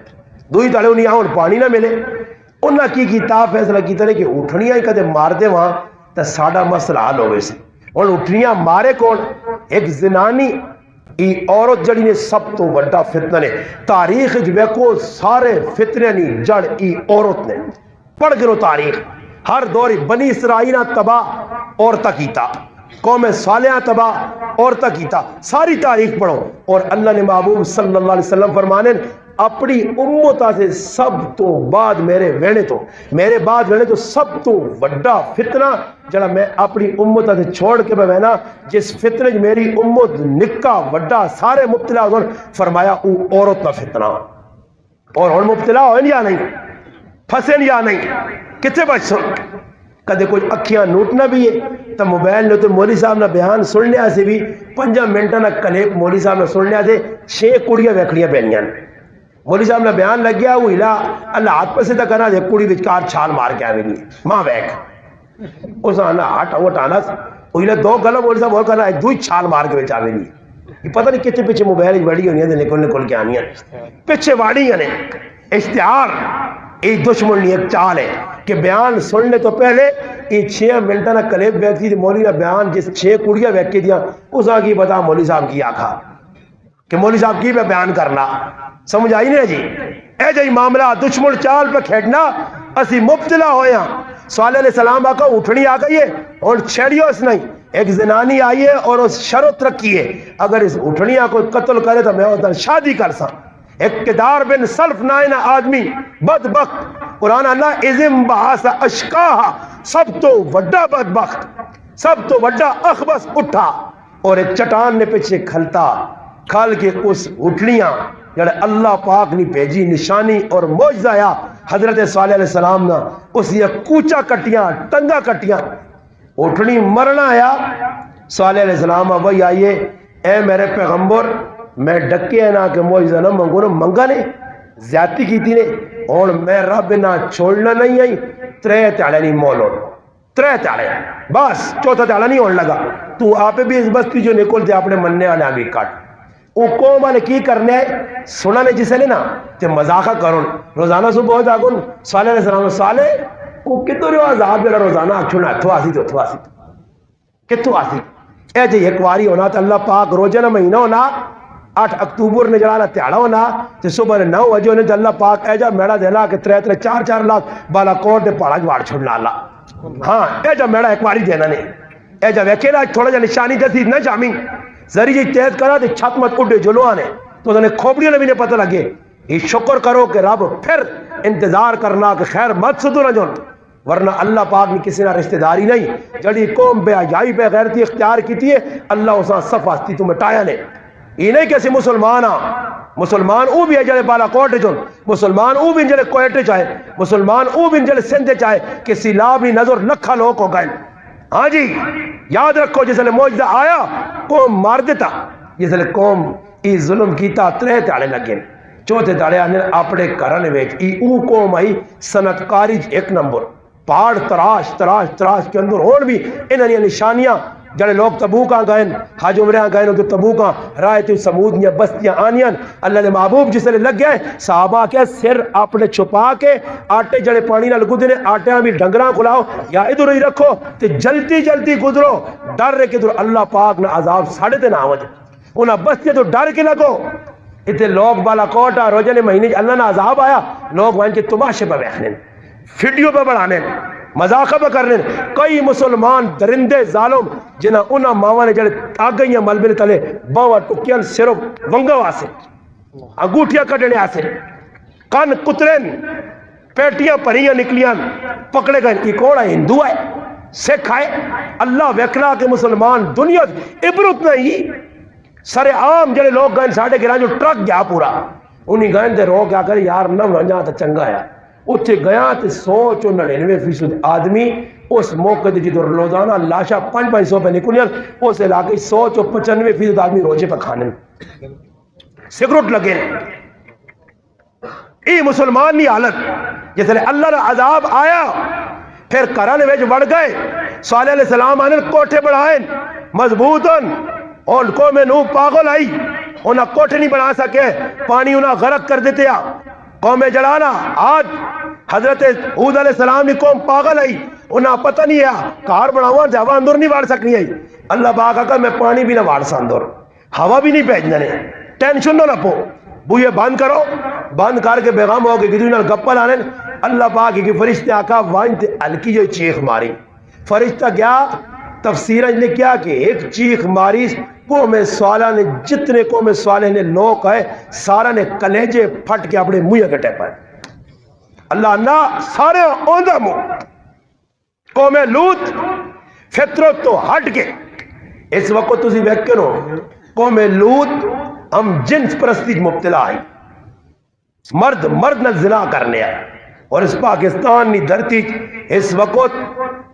دوئی تاڑے انہیں آؤں پانی نہ ملے. انہاں کی کتاب فیصلہ کی طرح کہ اٹھنیاں ہی کدے مار دے وہاں تو ساڑا مسئلہ حل ہوئے سے. اور اٹھنیاں مارے کون, ایک زنانی ای عورت جڑی نے سب تو بڑا فتنہ نے تاریخ جویکو سارے فتنے نہیں جڑ ای عورت نے. پڑھ گرو تاریخ, ہر دوری بنی اسرائیل تباہ عورتہ کیتا, قوم صالحہ تباہ عورتہ کیتا, ساری تاریخ پڑھو. اور اللہ نے محبوب صلی اللہ علیہ وسلم فرمانے اپنی امتہ سے سب تو بعد میرے بعد وینے تو سب تو وڈا فتنہ جڑا میں اپنی امتہ سے چھوڑ کے میں وینا جس فتنے میری امت نکا وڈا سارے مبتلا ہوئے, فرمایا او عورت نہ فتنہ. اور ہن مبتلا ہوئے یا نہیں, پھنسے یا نہیں, کتنے بچ سو. کدے کوئی اکھیاں نوٹنا بھی ہے تو موبائل نے تو مولوی صاحب نے بیان سننے سے بھی 5 منٹوں نہ کلیپ مولوی صاحب نے سننے سے 6 کڑیاں ویکھڑیاں پینیاں. مولوی صاحب نے بیان لگ گیا وہ ہلا اللہ ہاتھ پہ سے تک کرنا دے کڑی وچکار چھال مار کے آوے نہیں ماں بیک اس آنا ہٹ ہٹانا وہ ہلا 2 گلا مولوی صاحب اور کرنا دوئی چھال مار کے آوے نہیں. یہ پتہ نہیں کتنے پیچھے موبائل بڑی ہونی ہے نکل کے آنی ہیں پیچھے واڑی ہیں. اشتہار ایک دشمن ایک چال ہے کہ بیان سننے تو پہلے یہ 6 منٹہ نہ کلیب بیکتی تھی مولوی نے بیان جس 6 کڑیاں بیک کے دیا اس آگی بتا مولوی صاحب کی آکھا کہ مولوی صاحب کی پہ بیان کرنا سمجھ آئی نہیں جی. اے جی معاملہ دشمن چال پہ کھیڑنا اسی مبتلا ہویا. صالح علیہ السلام آقا اٹھنی آ گئی ہے اور چھیڑیو اس نہیں, ایک زنانی آئی ہے اور اس شرط رکھی ہے اگر اس اٹھنیاں کو قتل کرے تو میں ادھر شادی کر سا. اقتدار بن سلف نائنہ آدمی بدبخت, قرآن اللہ ازم بحاسا اشکاہا سب تو وڈا بدبخت سب تو وڈا اخبس اٹھا اور ایک چٹان نے پیچھے کھلتا کھال کے اس اٹھنیاں جڑے اللہ پاک نے بھیجی نشانی اور معجزہ آیا حضرت صالح علیہ السلام نا اس یہ کوچا کٹیاں ٹنگا کٹیاں اٹھنی مرنا آیا. صالح علیہ السلام وہی آئیے اے میرے پیغمبر میں ڈکے نہ کہ معجزہ نہ منگو نہ منگا نے زیادتی کی تھی نے اور میں رب نہ چھوڑنا نہیں آئی 3 تیالے نہیں مولو 3 تیالے بس 4تھا تیالہ نہیں ہونے لگا. تو آپ بھی اس بستی جو نکل دے اپنے مننے آنے آگے کاٹ او قوم والے کی کرنے ہے سنا نے جسے لینا تے مذاقہ کرون روزانہ صبح ہو جاگون صالح علیہ السلام صالح کو کتو ریو عذاب جڑا روزانہ اکھونا اتھو آسی تو اتھو آسی کتو آسی. اے جی ایک واری ہونا تو اللہ پاک روزہ نہ مہینہ ہونا 8 اکتوبر نے جڑا تیاڑا ہونا تے صبح 9 بجے ہونے تے اللہ پاک اے جا میڑا دینا کہ 3 4 لاکھ بالا کوٹ دے پہاڑا جوار چھوڑنا اللہ. ہاں اے جا میڑا ایک واری دینا نے اے جا ویکھے نا تھوڑا جا نشانی دسی نہ جامی ذری جی تیز کرا تے چھت مت اڈے جلو آنے تو انہیں کھوپڑیوں نے بھی نہیں پتہ لگے. یہ شکر کرو کہ رب پھر انتظار کرنا کہ خیر مت سدو نہ جون ورنہ اللہ پاک نے کسی نہ رشتہ داری نہیں جڑی قوم بے حیائی بے غیرتی اختیار کی ہے اللہ اساں صف واسطی تو مٹایا نے. یہ نہیں کہ اسی مسلمان او بھی ہے جڑے بالا کوٹ جون مسلمان او بھی جڑے کوئٹے چاہے مسلمان او بھی جڑے سندھ چاہے کہ سیلاب ہی نظر لکھا لوگ ہو گئے. ہاں جی یاد رکھو جس لئے معجزہ آیا قوم مار دیتا جس لئے قوم ای ظلم کیتا 3 تیالے لگے 4تھے تیالے آنے اپنے کرنے ویچ ای او قوم آئی صنعتکاری 1 نمبر پہاڑ تراش کے اندر اور بھی انہیں نشانیاں جڑے لوگ تبوک گئے حج عمرہ گئے تو تبوک رائے تو سمود یا بستیاں آنیاں اللہ نے محبوب جس نے لگ گئے صحابہ کے سر اپنے چھپا کے آٹے جڑے پانی نہ لگو نے آٹے بھی ڈنگراں کھلاؤ یا ادھر ہی رکھو تے جلدی جلدی گزرو ڈر رہے کہ ادھر اللہ پاک نہ عذاب ساڑھے تے نہ آوج انہاں بستیاں تو ڈر کے لگو اتنے لوگ بالا کوٹا روزے مہینے اللہ نہ عذاب آیا لوگ وہاں کے تماشے پہ بیٹھنے ویڈیو پہ بڑھانے مذاق پہ کرنے کئی مسلمان درندے ظالم جنہاں انہاں ماما نے جڑے آگئیاں ملبے تلے باوا ٹکیاں صرف ونگا واسے انگوٹھیاں کٹنے آسے کان کترین پیٹیاں پریاں نکلیاں پکڑے گئے یہ کوڑا ہندو ہے سکھ ہے اللہ ویکھنا کہ مسلمان دنیا عبرت نہیں سارے عام جڑے لوگ گئے ساڑھے گران جو ٹرک گیا پورا انہی گئے دے رو کیا کرے یار نہ ونجا تا چنگا ہے اتھے گیا تے 199% آدمی اس موقع دے جدو روزانہ لاشا 500 پہ نکلیاں اس علاقے 195% آدمی روزے پہ کھانے سگریٹ لگے ای مسلمان نہیں حالت جس لئے اللہ نے عذاب آیا پھر کرانے ویج بڑھ گئے صالح علیہ السلام آنے کوٹھے بڑھائیں مضبوطن اور قوم نوح پاگل آئی انہاں کوٹھے نہیں بنا سکے پانی انہاں غرق کر دیتے قوم جڑانا آج حضرت ہود علیہ السلام نے قوم پاگل آئی انہاں پتہ نہیں ہے کار بڑھاؤں جاوہ اندر نہیں بڑھ سکنی آئی اللہ پاک کہا میں پانی بھی نہ بڑھ سا اندر ہوا بھی نہیں بھیجنا نے ٹینشن نہ پو بوئے بند کرو بند کر کے بیغام ہو کے کدھو انہاں گپا لانے اللہ پاک کی فرشتے آقا وائنتے ہلکی جو چیخ ماری فرشتہ کیا تفسیرہ نے کیا کہ ایک چیخ ماری قوم صالح نے جتنے قوم صالح نے لوگ ہے سارا نے کلیجے پھٹ کے اپنے مویہ کے ٹیپا ہے اللہ نہ سارے اوندہ مو قوم لوت فطرت تو ہٹ کے اس وقت تسی ویکھنو قوم لوت ہم جنس پرستی مبتلا آئی مرد نہ زنا کرنے آئے اور اس پاکستان نی دھرتی اس وقت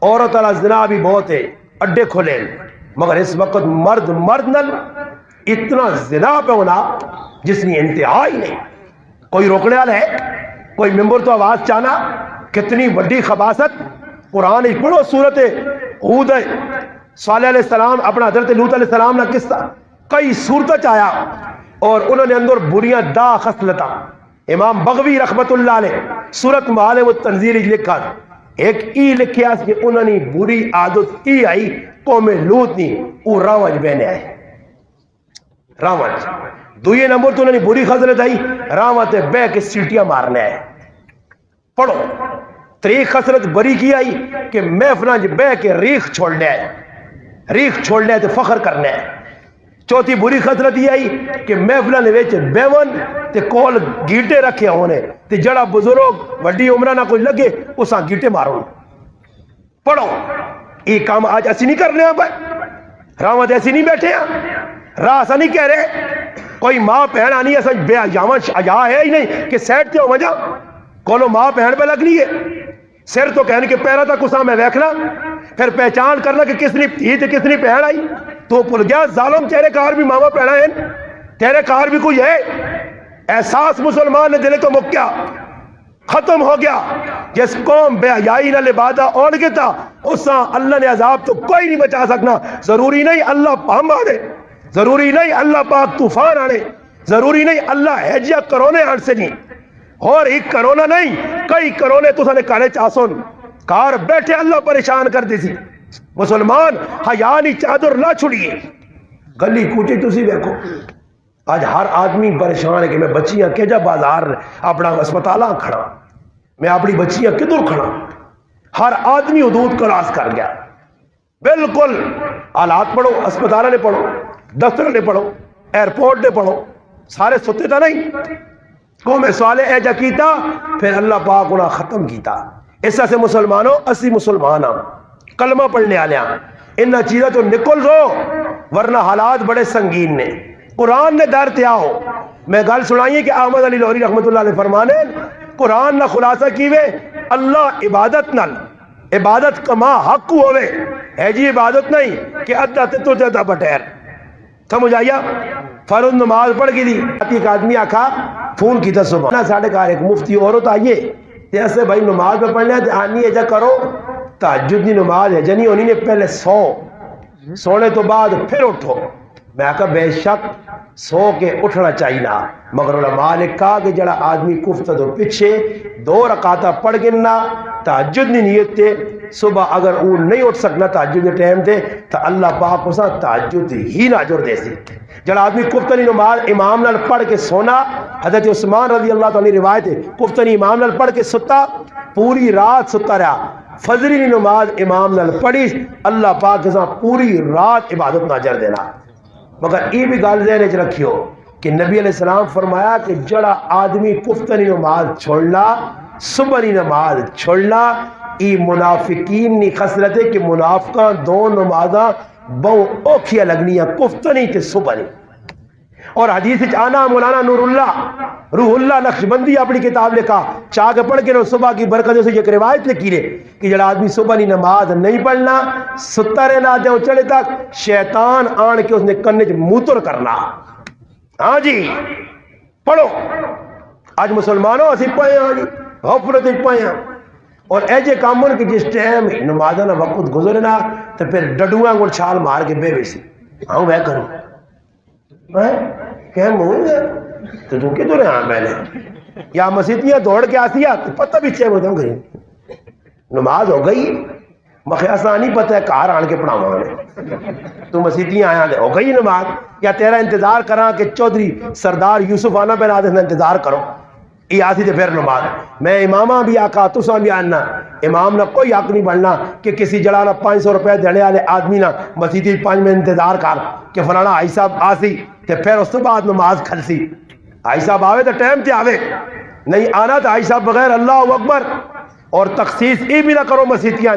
عورت والا زنا بھی بہت ہے اڈے کھلے مگر اس وقت مرد نل اتنا زنا پہ ہونا جس نے انتہا ہی نہیں کوئی روکنے والا ہے کوئی ممبر تو آواز چانا کتنی بڑی خباثت قرآن ہی پڑھو سورت ہود ہے صالح علیہ السلام اپنا حضرت لوط علیہ السلام نے قصہ کئی صورتیں چاہیا اور انہوں نے اندر بریاں دا خصلتا امام بغوی رحمت اللہ علیہ سورت معالم التنزیر لکھا ایک ای لکھیا کہ انہوں نے بری عادت ای آئی قوم لوط نہیں وہ راوج بہنے آئے راوج دوئے نمبر تو انہوں نے بری خصلت آئی راوج بے کے سیٹیاں مارنے آئے پڑھو تریخ خصلت بری کی آئی کہ محفلانج بے کے ریخ چھوڑنے آئے ریخ چھوڑنے آئے تو فخر کرنے آئے چوتھی بری خصلت یہ آئی کہ محفلان ویچ بیون تے کول گیٹے رکھے ہونے تے جڑا بزرگ وڈی عمرہ نہ کوئی لگے اساں گیٹے مارو پڑھو یہ کام آج ایسی نہیں کرنے ہیں بھائی راوت ایسی نہیں بیٹھے ہیں راہ ایسا نہیں کہہ رہے کوئی ماں پہن آنی ایسا بے اجا ہے ہی نہیں کہ سیٹ تے ہو وجہ کولو ماں پہن پہ لگ لیے سر تو کہنے کہ پیرا تک اساں میں ویکھنا پھر پہچان کرنا کہ کس نے تھی تے کس نے پہن آئی تو پل گیا ظالم تیرے کار بھی ماما پہنا ہے تیرے کار بھی کوئی ہے احساس مسلمان نے دلے تو مکیا ختم ہو گیا جس قوم بے حیائی نہ لبادہ اوڑ گیا تھا اساں اللہ نے عذاب تو کوئی نہیں بچا سکنا ضروری نہیں اللہ پام آنے ضروری نہیں اللہ پاک طوفان آنے ضروری نہیں اللہ حجیہ کرونے آن سے نہیں اور ایک کرونا نہیں کئی کرونے تو سنے کارے چاسون کار بیٹھے اللہ پریشان کر دی تھی مسلمان حیانی چادر نہ چھڑیے گلی کوچی تسی دیکھو آج ہر آدمی پریشان ہے کہ میں بچیاں کیجا بازار اپنا اسپتالاں کھڑا میں اپنی بچیاں کدھر کھڑا ہر آدمی حدود کراس کر گیا بالکل آلات پڑھو اسپتالہ نے پڑھو دفتر نے پڑھو ایئرپورٹ نے پڑھو سارے ستے تھا نہیں قوم صالح ایجا کیتا پھر اللہ پاک انہا ختم کیتا اس سے مسلمانوں اسی مسلمان ہم کلمہ پڑھنے آلے ہیں انہا چیزیں تو نکل رو ورنہ حالات بڑے سنگین نے قرآن نے در تیا ہو میں گل سنائیے کہ احمد علی لوری رحمت اللہ علیہ فرمانے قرآن نہ خلاصہ کیوے اللہ عبادت نل عبادت کما حق ہوئے ہے جی عبادت نہیں کہ ادھا تو جدہ بٹیر سمجھ آیا فرض نماز پڑھ گئی دی ایک آدمی آکھا فون کی تھا صبح ساڑھے کہا ایک مفتی عورت آئیے جیسے بھائی نماز پہ پڑھنے آنی ایجا کرو تحجد نی نماز ہے جنی انہی نے پہلے 100 سونے تو بعد پھر اٹھو. میں کہا بے شک سو کے اٹھنا چاہیے، مگر علماء نے کہا کہ جڑا آدمی کفتہ تو پیچھے 2 رکعتہ پڑھ گنا تہجد نہیں نیت تے صبح اگر وہ نہیں اٹھ سکنا تہجد کے ٹائم تے تو اللہ پاک اسا تہجد ہی نہ جڑ دے سی. جڑا آدمی کفتنی نماز امام نال پڑھ کے سونا، حضرت عثمان رضی اللہ تعالی روایت ہے، کفتنی امام نال پڑھ کے ستا، پوری رات ستا رہا، فجر کی نماز امام نال پڑھی، اللہ پاک اسا پوری رات عبادت نہ جڑ دینا. مگر یہ بھی گل ذہن وچ رکھیو کہ نبی علیہ السلام فرمایا کہ جڑا آدمی کفتنی نماز چھوڑنا، صبح کی نماز چھوڑنا، ای منافقین نی خصلت ہے کہ منافقاں 2 نمازاں بہو اوکھیاں لگنیاں، کفتنی تے صبح نی. اور حدیث وچ آنا مولانا نور اللہ روح اللہ نقشبندی اپنی کتاب لکھا چاہ کے پڑھ کے صبح کی برکت سے ایک روایت لکھی ہے کہ جڑا آدمی صبح کی نماز نہیں پڑھنا، ستا رہنا دے چلے تک شیطان آن کے اس نے کنے چ موتر کرنا. ہاں جی پڑھو. آج مسلمانوں اسی پائے ہاں جی غفلت پائے ہاں، اور ایجے کام کہ جس ٹائم نماز نہ وقت گزرنا تو پھر ڈڈویاں کو چھال مار کے بے ویسی ہاں وہ کروں کہ منہ تو کدھر رہا پہلے یا مسیتیاں دوڑ کے آتی ہے پتہ بھی چاہے ہوتا ہوں نماز ہو گئی مخیاسا نہیں پتہ ہے کار آن کے پڑھاوا نے تو مسیتیاں آیا ہو گئی نماز، یا تیرا انتظار کرا کہ چودھری سردار یوسف آنا پہنا دے انتظار کرو یہ آتی تھے پھر نماز. میں امامہ بھی آقا تساں بھی آنا، امام نہ کوئی حق نہیں بننا کہ کسی جڑا نہ 500 روپے دینے والے آدمی نہ مسیدی 5 میں انتظار کر کہ فلانا آئی صاحب آسی تے پھر اس تو بعد نماز کھلسی. آئی صاحب آوے تو ٹائم تے آوے، نہیں آنا تو آئی صاحب بغیر اللہ اکبر. اور تخصیص یہ بھی نہ کرو مسیتیاں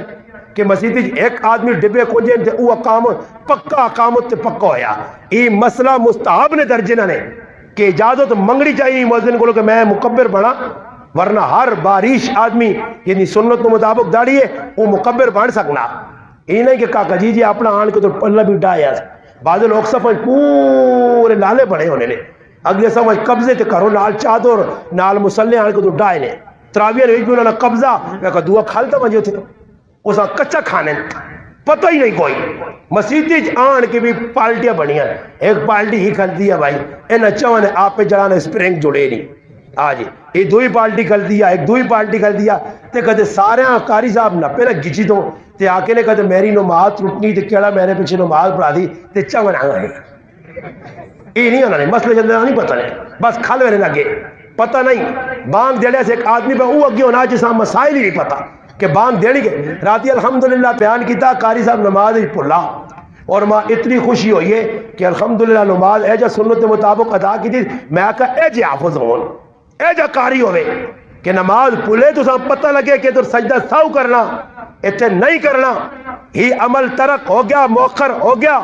کہ مسیدی ایک آدمی ڈبے کو جن تے او اقامت پکا اقامت تے پکا ہویا. یہ مسئلہ مستحب نے درجے نہ نے کہ اجازت منگنی چاہیے مؤذن کو کہ میں مکبر بنا، ورنہ ہر بارش آدمی یعنی سنت کے مطابق داڑھی ہے وہ مکبر بن سکنا. یہ نہیں کہ کاکا جی اپنا آن کے تو پلہ بھی ڈایا. بعض لوگ سمجھ پورے لالے بڑے ہونے نے، اگلے سمجھ قبضے تے کرو نال چادر نال مسلح آن کے تو ڈائے نے تراویہ نے انہوں نے قبضہ میں کہا دعا کھالتا مجھے تھے اسا کچا کھانے پتہ ہی نہیں کوئی. مسیدی آن کے بھی پالٹیاں بنی ہیں، ایک پالٹی ہی کھلتی ہے بھائی ان اچھا نے آپ پہ جڑانا اسپرنگ جڑے نہیں آج یہ 2 پالٹی کھلتی ہے، ایک 2 پالٹی کھلتی ہے تے کہتے سارے قاری صاحب نہ پہلے گچی دو تے آ کے نے کہتے میری نماز ٹوٹنی تے کیڑا میرے پیچھے نماز پڑھا دی تے چاون آ گئے. یہ نہیں ہونا نہیں مسئلے چلنے نہیں پتہ نہیں بس کھل میرے لگے پتہ نہیں. بانگ دینے سے ایک آدمی پہ وہ اگے ہونا جسا مسائل ہی نہیں پتہ کہ بانگ دینے کے راتی الحمدللہ بیان کیتا قاری صاحب نماز ہی پڑھا اور ماں اتنی خوشی ہوئی ہے کہ الحمدللہ نماز اے جا سنت کے مطابق ادا کی تھی. میں کہا اے جے حافظ ہون اے جا قاری ہوئے کہ نماز پھلے تو سب پتہ لگے کہ تو سجدہ ساو کرنا اتنے نہیں کرنا ہی عمل ترک ہو گیا مؤخر ہو گیا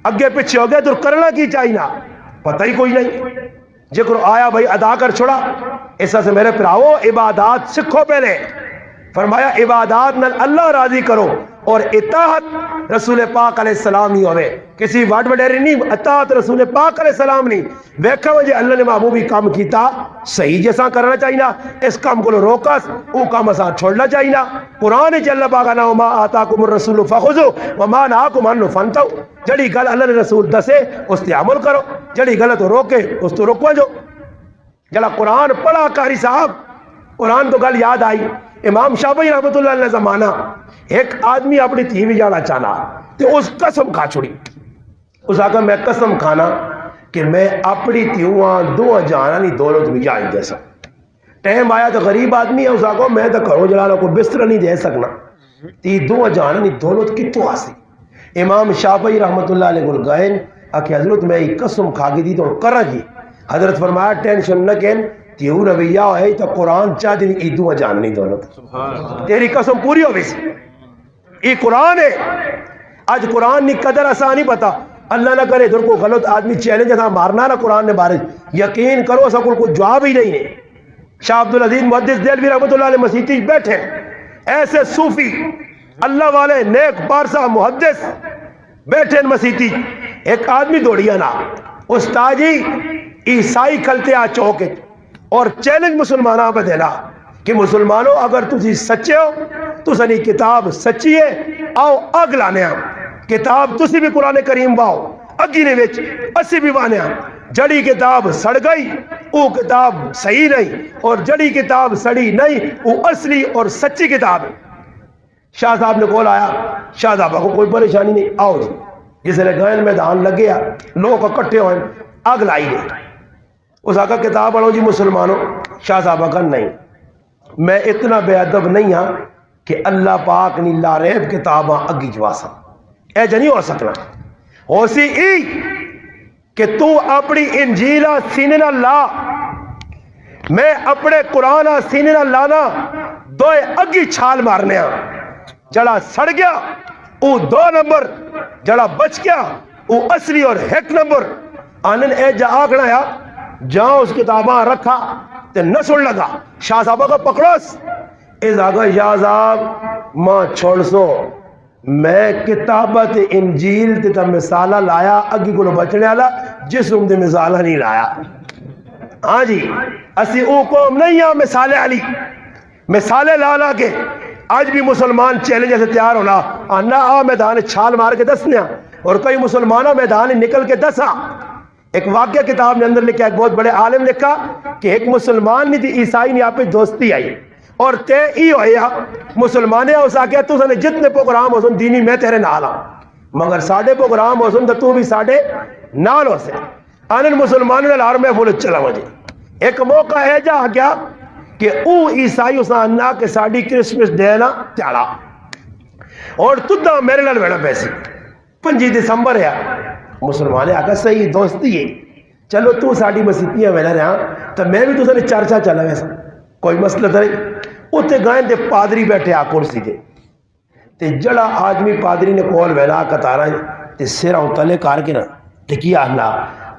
اگے پیچھے ہو گیا تو کرنا کی چاہیے نا پتہ ہی کوئی نہیں. جکر آیا بھائی ادا کر چھوڑا. ایسا سے میرے پراؤ عبادات سکھو پہلے فرمایا عبادات نال اللہ راضی کرو اور اطاعت رسول پاک علیہ السلام نہیں ہوئے کسی وڈ وڈیری نہیں اطاعت رسول پاک علیہ السلام نہیں. ویکھا مجھے اللہ نے محبوبی کام کیتا صحیح جیسا کرنا چاہیے اس کام کو روکس وہ کام اسا چھوڑنا چاہیے. قرآن چ اللہ پاک نا ما آتاکم الرسول فخذوا وما نهاکم عنہ فانتهوا. جڑی گل اللہ نے رسول دسے اس تے عمل کرو، جڑی غلط روکے اس تو روکو جو. جڑا قرآن پڑھا قاری صاحب قرآن تو گل یاد آئی امام شافعی رحمۃ اللہ علیہ زمانہ ایک آدمی اپنی تھی بھی جانا چاہنا تو اس قسم کھا چھوڑی. اس آگا میں قسم کھانا کہ میں اپنی تیواں 2 جانا نہیں دولت بھی جائیں دے سکتا. ٹائم آیا تو غریب آدمی ہے اس آگا میں تو کروں جلانا کو بستر نہیں دے سکنا تی 2 جانا نہیں دولت کتوں آسی. امام شافعی رحمۃ اللہ علیہ گل گئے کہ حضرت میں قسم کھا کے دی تو کرا گی. حضرت فرمایا ٹینشن نہ کہیں تیو رویہ ہے تو قرآن چاہ دیں ایدو جان نہیں دولت تیری قسم پوری ہو بیسی. یہ قرآن ہے. آج قرآن نی قدر آسانی پتا اللہ نہ کرے ادھر کو غلط آدمی چیلنج تھا مارنا نہ قرآن نے بارش یقین کرو ایسا کوئی جواب ہی نہیں ہے. شاہ عبدالعزیز محدث دہلوی رحمۃ اللہ علیہ مسیحی بیٹھے ایسے صوفی اللہ والے نیک پارسا محدث بیٹھے مسیحی. ایک آدمی دوڑیا نا استاد جی عیسائی کھلتے آ چوکے اور چیلنج مسلمانوں پہ دینا کہ مسلمانوں اگر تسی سچے ہو تو سنی کتاب سچی ہے آؤ اگ لانے کتاب تسی بھی قرآن کریم باؤ اگی نے وچ اسی بھی وانیا جڑی کتاب سڑ گئی وہ کتاب صحیح نہیں اور جڑی کتاب سڑی نہیں وہ اصلی اور سچی کتاب ہے۔ شاہ صاحب نے کول آیا، شاہ صاحب کو کوئی پریشانی نہیں، آؤ جی جس نے گئن میدان لگیا لوگ اکٹھے ہوئے اگ لائی گئی، اس آقا کتاب پڑھو جی مسلمانوں، شاہ صاحب کا نہیں میں اتنا بے ادب نہیں ہاں کہ اللہ پاک نے لا ریب کتاباں اگی جواسا، اے جا نہیں ہو سکنا، ہو سی ای کہ تو اپنی انجیلہ سینے نہ لا، میں اپنے قرآن سینے نہ لانا، دوئے اگی چھال مارنے ہاں، جڑا سڑ گیا وہ 2 نمبر، جڑا بچ گیا وہ اصلی اور 1 نمبر۔ آنن اے جا آگنا یا جہاں اس کتاباں رکھا تے نہ سن لگا، شاہ صاحبہ کا پکڑوس اس آگا شاہ صاحب ماں چھوڑ سو، میں کتابت انجیل تے تا مثالہ لایا اگی کو بچنے والا جسم دے مثالہ نہیں لایا۔ ہاں جی اسی او قوم نہیں ہاں مثالے علی، مثالے لالا کے آج بھی مسلمان چیلنج جیسے تیار ہونا آنا آ میدان چھال مار کے دسنے اور کئی مسلمانوں میدان نکل کے دسا۔ ایک واقعہ کتاب نے اندر لکھا، ایک بہت بڑے عالم لکھا کہ ایک مسلمان نہیں تھی عیسائی نے آپ پہ دوستی آئی اور تے ای ہویا مسلمانے اس آگیا تو سنے جتنے پروگرام ہو سن دینی میں تیرے نال ہاں مگر ساڑھے پروگرام ہو سن تو بھی ساڑھے نال ہو سے آنن مسلمانوں نے لار میں فولت چلا مجھے۔ ایک موقع ہے جا گیا کہ او عیسائی اس آنا کہ ساڑھی کرسمس دینا تیارا اور تدہ میرے لال بیڑا پیسی 5 دسمبر ہے مسلمانے آگا صحیح دوستی ہے چلو تو ساڑھی مسیحیاں ویلا رہا تو میں بھی تو سنے چرچا چلا ویسا کوئی مسئلہ تھا نہیں۔ اتے گائیں تے پادری بیٹھے آ کرسی دے تے جڑا آدمی پادری نے کول ویلا کتارا تے سیرہ اتلے کار کے نا تے کیا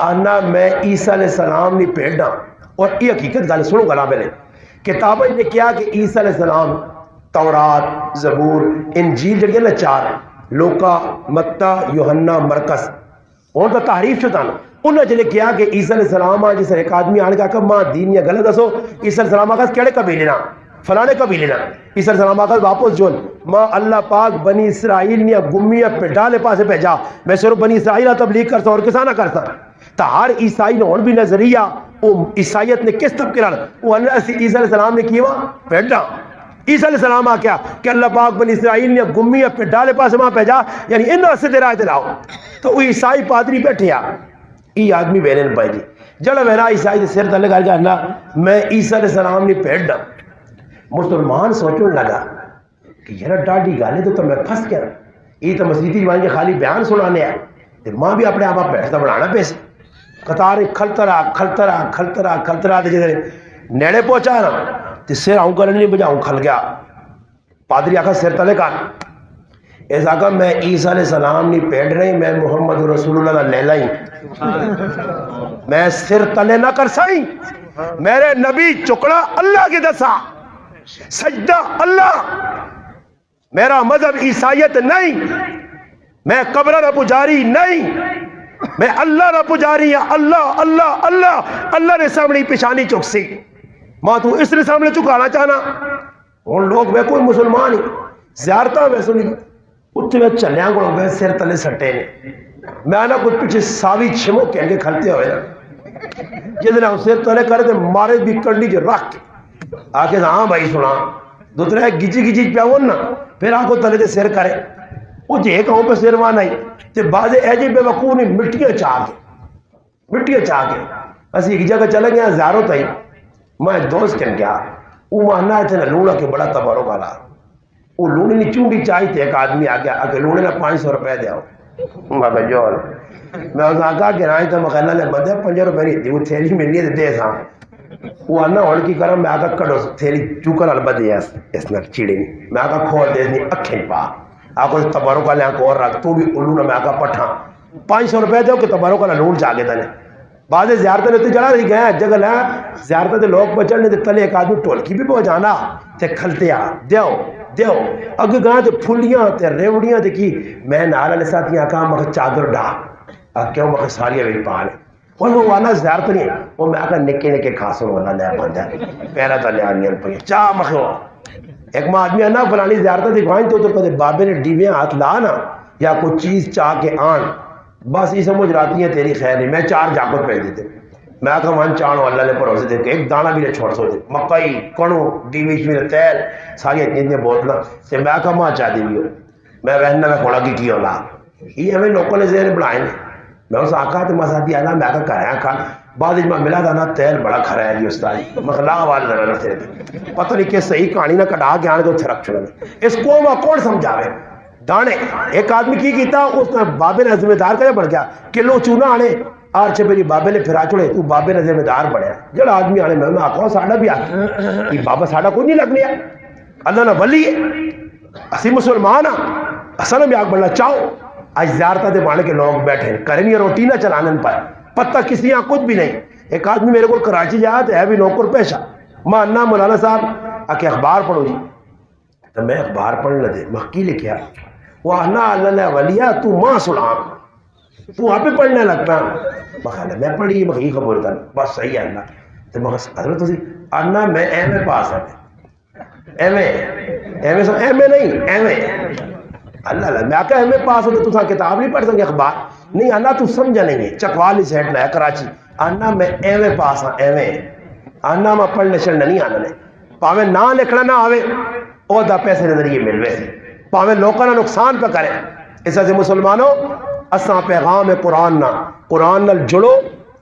آنا میں عیسیٰ علیہ السلام نے پیڑنا اور یہ حقیقت گالے سنو گلا میں نے کتابیں نے کیا کہ عیسیٰ علیہ السلام تورات زبور انجیل جڑی ہے نا 4 لوکا متی یوحنا مرکز اور تو تحریف چھتا نا انہوں نے کیا کہ عیسیٰ علیہ السلام جس ایک آدمی آنے کا کہ ماں دین یا غلط دسو عیسیٰ علیہ السلام آگا کیڑے قبیلے نا فلانے قبیلے نا عیسیٰ علیہ السلام آگا واپس جول ماں اللہ پاک بنی اسرائیل نے گمیہ پہ ڈالے پاسے پہ جا میں صرف بنی اسرائیل تبلیغ کرتا اور کسانہ کرتا تا ہر عیسائی نے اور بھی نظریہ وہ عیسائیت نے کس طب کرا وہ عیسیٰ علیہ السلام نے کیا پیڑا عیسیٰ علیہ السلام آ کیا کہ اللہ پاک بنی اسرائیل نے گمیہ پہ ڈالے پاسے وہاں پہ جا یعنی انہوں سے دے لاؤ تو وہ عیسائی پادری بیٹھے یہ آدمی بہنیں پائی دی جڑا بہنا عیسائی دے سر تلے کر کے اللہ میں عیسیٰ علیہ السلام نے پیڑا مسلمان سوچنے لگا کہ یار ڈاڑی گالے تو میں پھنس گیا یہ تو مسیحی جوان کے خالی بیان سنانے ہیں ماں بھی اپنے آپ بیٹھتا بڑھانا پیسے قطار کھلترا جیسے نیڑے پہنچا نا تو سر آؤں کرنے نہیں بجاؤں کھل گیا پادری آخر سر تلے کر ایسا آگا میں عیسیٰ علیہ السلام نہیں پیڑ رہی میں محمد رسول اللہ لے لائی میں سر تلے نہ کر سائی میرے نبی چکڑا اللہ کی دسا سجدہ اللہ میرا مذہب عیسائیت نہیں میں قبر نہ پجاری نہیں میں اللہ نہ پجاری ہوں اللہ اللہ اللہ اللہ نے سامنے پیشانی چک سی ماں تو اس نے سامنے چکانا چاہنا ان لوگ میں کوئی مسلمان ہی زیارتہ میں سنی اتنے میں چلیاں گوڑوں میں سر تلے سٹے نے میں آنا کچھ پیچھے ساوی چھمو کہیں گے کھلتے ہوئے جس نے سر تلے کرے تھے مارے بھی کرنی جو رکھ کے آکے ہاں بھائی سنا دوسرے گجی گجی پیا وہ نا پھر آنکھوں تلے تھے سر کرے وہ جے کہوں پہ سر مانا ہی تے بعضے ایجے بے وقوع نے مٹیاں چاہ کے اسی ایک جگہ چلے گیا زیارو تھا ہی میں دوست کہن گیا وہ ماننا ہے تھے نا لوڑا کے بڑا تبارو کالا وہ لوڑے نے چونڈی چاہی تھے ایک آدمی آگیا آگے لوڑے نے 500 روپے دیا میں کہا جول میں اس آگا کہ رائیں تو مخیلہ نے بدے 5 روپے نہیں تھی وہ تھیلی ملنی ہے دے ساں وہ انہا ہونے کی کرم میں آگا کڑو تھیلی چوکر البت دیا اس نے چیڑی نہیں میں آگا کھول دے اس نے اکھیں پا آگا اس تبارو کا لے آنکھ اور رکھ تو بھی علونا میں آگا پٹھا 500 روپے دے کہ تبارو کا لوڑ جاگے تھا نے بعض زیارتیں نے تو جڑا رہی گئے جگہ لیا زیارتیں تے لوگ بچڑنے تے تلے ایک آدمی ٹولکی بھی پہنچانا تے کھلتے دیو اگر گاں تے پھولیاں تے ریوڑیاں تے کی میں نال علیہ ساتھ یہاں کہا مکہ چادر ڈا کیوں مکہ ساریاں بھی پانے اور وہ وانا زیارت نہیں وہ میں آکا نکے کھاسوں والا لیا بندہ پہلا تا لیا نیل پہ چاہ مکہ ہوا ایک ماں آدمی انا فلانی زیارتیں تے گوائیں تو کہتے بابے نے ڈیویاں ہاتھ لانا یا کوئی چیز چاہ کے آن بس یہ سمجھ راتی ہیں تیری خیر نہیں. میں 4 جاکت پہ دیتے میں کہا من چانو اللہ نے پروسے دے کے ایک دانہ بھی نہیں چھوڑ سو دے مکئی کڑو ڈیویش میں تیل ساری اتنی بوتلاں سے میں کہا ماں چاہ دی بھی ہو میں رہنا میں کھوڑا کی ہو لا یہ ہمیں لوگوں نے ذہن بنائے میں اس آقا تو مسا دیا نا میں کہا کرایا کھا بعد میں ملا تھا نا تیل بڑا کھرا ہے جی استاد مخلا والے لگا نہ تھے پتہ نہیں کہ صحیح کہانی نہ کٹا کے آنے کو تھرک چھوڑا اس کو وہ کون سمجھاوے دانے ایک آدمی کی کیتا اس نے بابے نے ذمہ دار کرے بڑھ گیا کلو چونا آنے آر چھے میری بابے نے پھرا چھوڑے تو بابے نے ذمہ دار بڑھیا جڑا آدمی آنے میں آقا ساڑھا بھی آگیا یہ بابا ساڑھا کوئی نہیں لگنیا اللہ نہ ولی ہے اسی مسلمان اصلا بھی آگ بڑھنا چاہو آج زیارتہ دے بانے کے لوگ بیٹھے کریں یہ روٹی نہ چلانے پر پتہ کسی یہاں کچھ بھی نہیں. ایک آدمی میرے کو کراچی جایا تو ہے بھی نوکر پیشہ ماں انا مولانا صاحب آکے اخبار پڑھو جی تو میں اخبار پڑھنے دے میں کی لکھیا وہ انا اللہ ولیہ تو ماں سلام تو وہاں پہ پڑھنے لگتا مخالہ میں پڑھی مخی خبر تھا بس صحیح ہے اللہ تو میں حضرت اسی انا میں ایم اے پاس ہے ایم اے نہیں ایم اے اللہ اللہ میں آکا ایم اے پاس ہوتا تو کتاب نہیں پڑھ سکے اخبار نہیں انا تو سمجھا نہیں ہے چکوالی سیٹ لیا کراچی انا میں ایم اے پاس ہاں ایم اے انا میں پڑھنے چڑھنے نہیں آنا نہیں پاویں نہ لکھنا نہ آوے او دا پیسے نظر یہ مل ویسے پاویں لوگوں نے نقصان پہ کرے اس سے مسلمانوں اساں پیغام قرآن نہ قرآن نال جڑو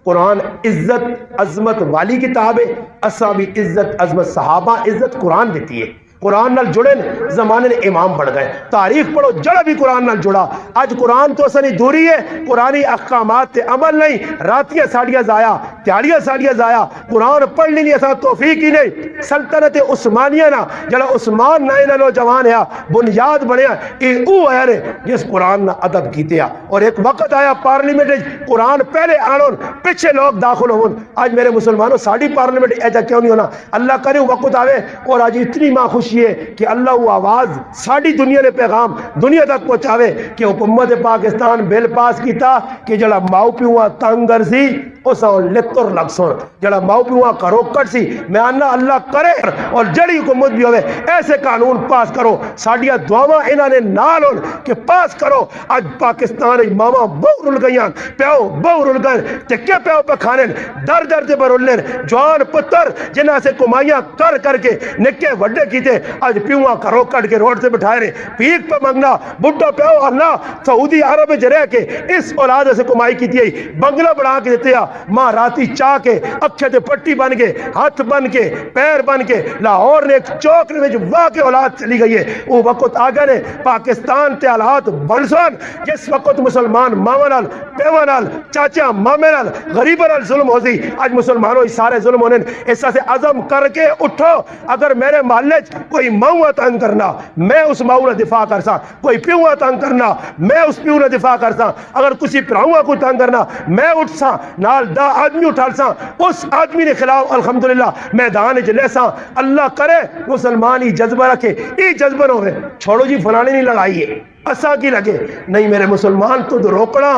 قرآن عزت عظمت والی کتاب ہے اساں بھی عزت عظمت صحابہ عزت قرآن دیتی ہے قرآن نال جڑے زمانے نے امام بڑھ گئے تاریخ پڑھو جڑا بھی قرآن نال جڑا آج قرآن تو اسنی دوری ہے قرآنی احکامات تے عمل نہیں راتیاں ساڑیاں ضائع تیاریاں ساڑیاں ضائع قرآن پڑھ لی نہیں ایسا توفیق ہی نہیں سلطنت عثمانیہ نا جڑا عثمان نائن نوجوان ہے بنیاد بنیا یہ او ہے جس قرآن نا ادب کیتے ہیں اور ایک وقت آیا پارلیمنٹ قرآن پہلے آنون پیچھے لوگ داخل ہون آج میرے مسلمانوں ساڑی پارلیمنٹ ایجا کیوں نہیں ہونا اللہ کرے وقت آوے اور آج اتنی ماں خوشی ہے کہ اللہ وہ آواز ساڑی دنیا نے پیغام دنیا تک پہنچاوے کہ حکومت پاکستان بل پاس کیتا کہ جڑا ماؤ پیوا تنگر سی اساں لتر لگ سن جڑا ماؤ پیوا کروکٹ سی میں آنا اللہ کرے اور جڑی حکومت بھی ہوئے ایسے قانون پاس کرو ساڑیاں دعاواں انہاں نے نال ہون کہ پاس کرو آج پاکستان ماما بہو رل گئیاں پیو بہو رل گئے تے کیا پیو پہ کھانے در در تے برولنے جوان پتر جنہاں سے کمائیاں کر کے نکے وڈے کیتے آج پیوہ کرو کٹ کے روڈ سے بٹھائے رہے پیک پہ منگنا بڑھا پیو اللہ سعودی عرب جرے کے اس اولاد سے کمائی کی تھی بنگلہ بڑھا کے دیتے ہیں ماں راتی چاہ کے اکھے تے پٹی بن کے ہاتھ بن کے پیر بن کے لاہور نے ایک چوک نے جو واقع اولاد چلی گئی ہے وہ وقت آگا نے پاکستان تے حالات بنسان جس وقت مسلمان مامنال پیوانال چاچا مامنال غریبنال ظلم ہو سی آج مسلمانوں اس سارے ظلم ہونے اس سے عزم کر کے اٹھو اگر میرے محلے کوئی ماؤں تنگ کرنا میں اس ماؤں نے دفاع کر سا کوئی پیوہ تنگ کرنا میں اس پیوہ نے دفاع کر سا اگر کسی پراؤں کو تنگ کرنا میں اٹھ سا نال دا آدمی اٹھال سا اس آدمی نے خلاف الحمدللہ میدان جلے سا اللہ کرے مسلمان ہی جذبہ رکھے یہ جذبہ نہ ہوئے چھوڑو جی فلانے نہیں لڑائی ہے اسا کی لگے نہیں میرے مسلمان تو روکنا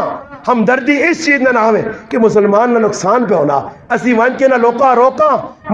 ہمدردی اس چیز نہ ہوئے کہ مسلمان نہ نقصان پہ ہونا اسی وان کے نہ لوکا روکا